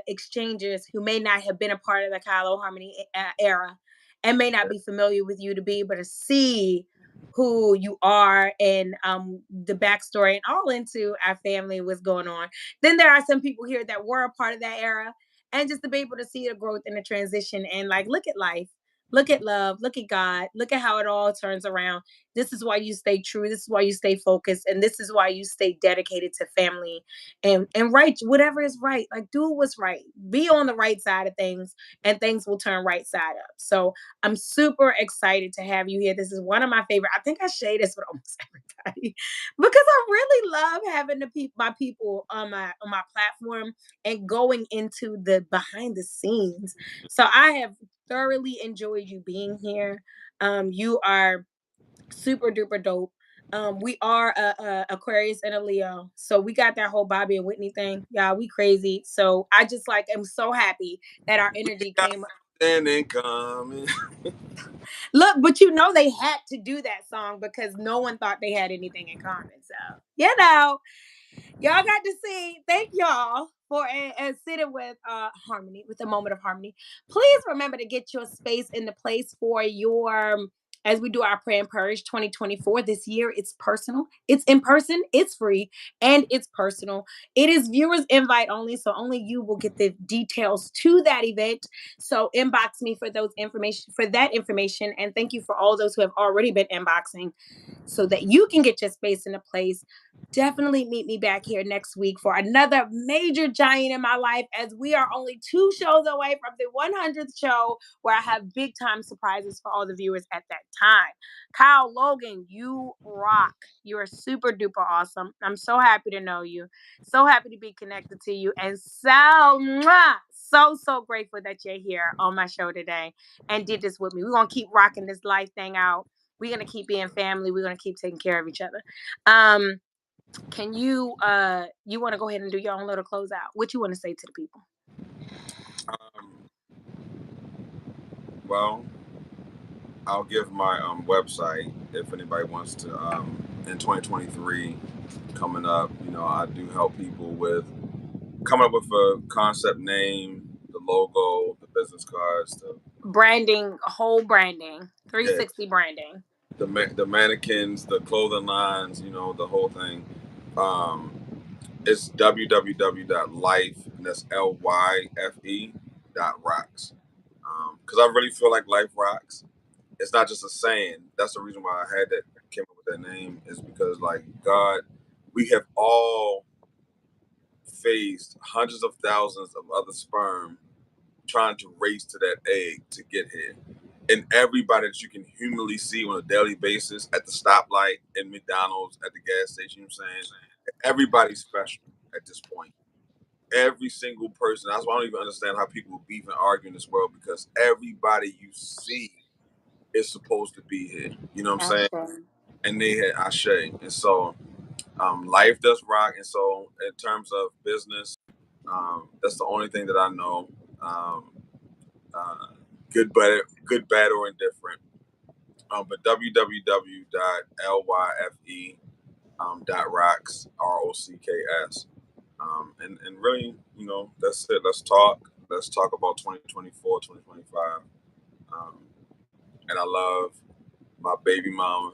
S1: exchanges who may not have been a part of the Carlo Harmony era and may not be familiar with you, to be able to see who you are and the backstory and all into our family, what's going on. Then there are some people here that were a part of that era, and just to be able to see the growth and the transition and like look at life, look at love, look at God, look at how it all turns around. This is why you stay true. This is why you stay focused, and this is why you stay dedicated to family and right, whatever is right. Like do what's right. Be on the right side of things, and things will turn right side up. So I'm super excited to have you here. This is one of my favorite. I think I share this with almost everybody because I really love having my people on my platform and going into the behind the scenes. So I have thoroughly enjoyed you being here. You are super duper dope. We are a Aquarius and a Leo, so we got that whole Bobby and Whitney thing. Yeah, we crazy. So I just like am so happy that our energy came.
S2: And then coming.
S1: Look, but they had to do that song because no one thought they had anything in common. So y'all got to see. Thank y'all for sitting with Harmony, with a Moment of Harmony. Please remember to get your space in the place for your as we do our Pray and Purge 2024. This year it's personal, it's in person, it's free, and it's personal. It is viewers invite only, so only you will get the details to that event. So inbox me for that information, and thank you for all those who have already been inboxing so that you can get your space in a place. Definitely meet me back here next week for another major giant in my life, as we are only 2 shows away from the 100th show where I have big time surprises for all the viewers at that time. Kyle Logan, you rock. You are super duper awesome. I'm so happy to know you. So happy to be connected to you. And so grateful that you're here on my show today and did this with me. We're going to keep rocking this life thing out. We're going to keep being family. We're going to keep taking care of each other. Can you want to go ahead and do your own little closeout? What you want to say to the people?
S2: Well, I'll give my website if anybody wants to. In 2023 coming up, I do help people with coming up with a concept name, the logo, the business cards, the
S1: branding, whole branding,
S2: yeah,
S1: 360 branding.
S2: the mannequins, the clothing lines, the whole thing. Um, it's www.life, and that's LYFE.rocks. Because I really feel like life rocks. It's not just a saying. That's the reason why I came up with that name, is because like God, we have all faced hundreds of thousands of other sperm trying to race to that egg to get here. And everybody that you can humanly see on a daily basis at the stoplight, in McDonald's, at the gas station, you know what I'm saying? Everybody's special at this point. Every single person. That's why I don't even understand how people beef and argue in this world, because everybody you see is supposed to be here. You know what I'm saying? And they had Ashe. And so life does rock. And so in terms of business, that's the only thing that I know. Um, uh, good, bad, or indifferent. But www.lyfe.rocks, ROCKS. And really, that's it. Let's talk. Let's talk about 2024, 2025. And I love my baby mama.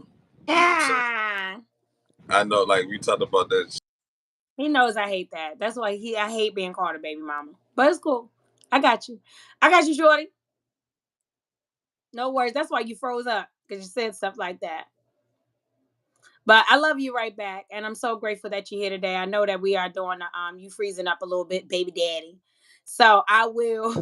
S2: You know what I'm saying? I know, like we talked about that.
S1: He knows I hate that. That's why I hate being called a baby mama. But it's cool. I got you. I got you, Shorty. No worries. That's why you froze up because you said stuff like that. But I love you right back, and I'm so grateful that you're here today. I know that we are doing you freezing up a little bit, baby daddy. So I will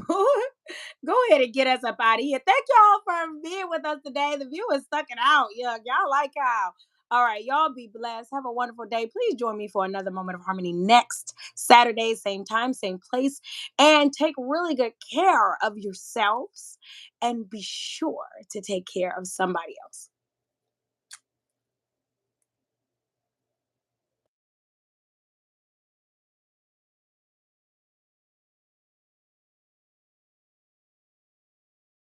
S1: go ahead and get us up out of here. Thank y'all for being with us today. The viewers stuck it out. Yeah, y'all like how. All right, y'all be blessed. Have a wonderful day. Please join me for another Moment of Harmony next Saturday, same time, same place. And take really good care of yourselves and be sure to take care of somebody else.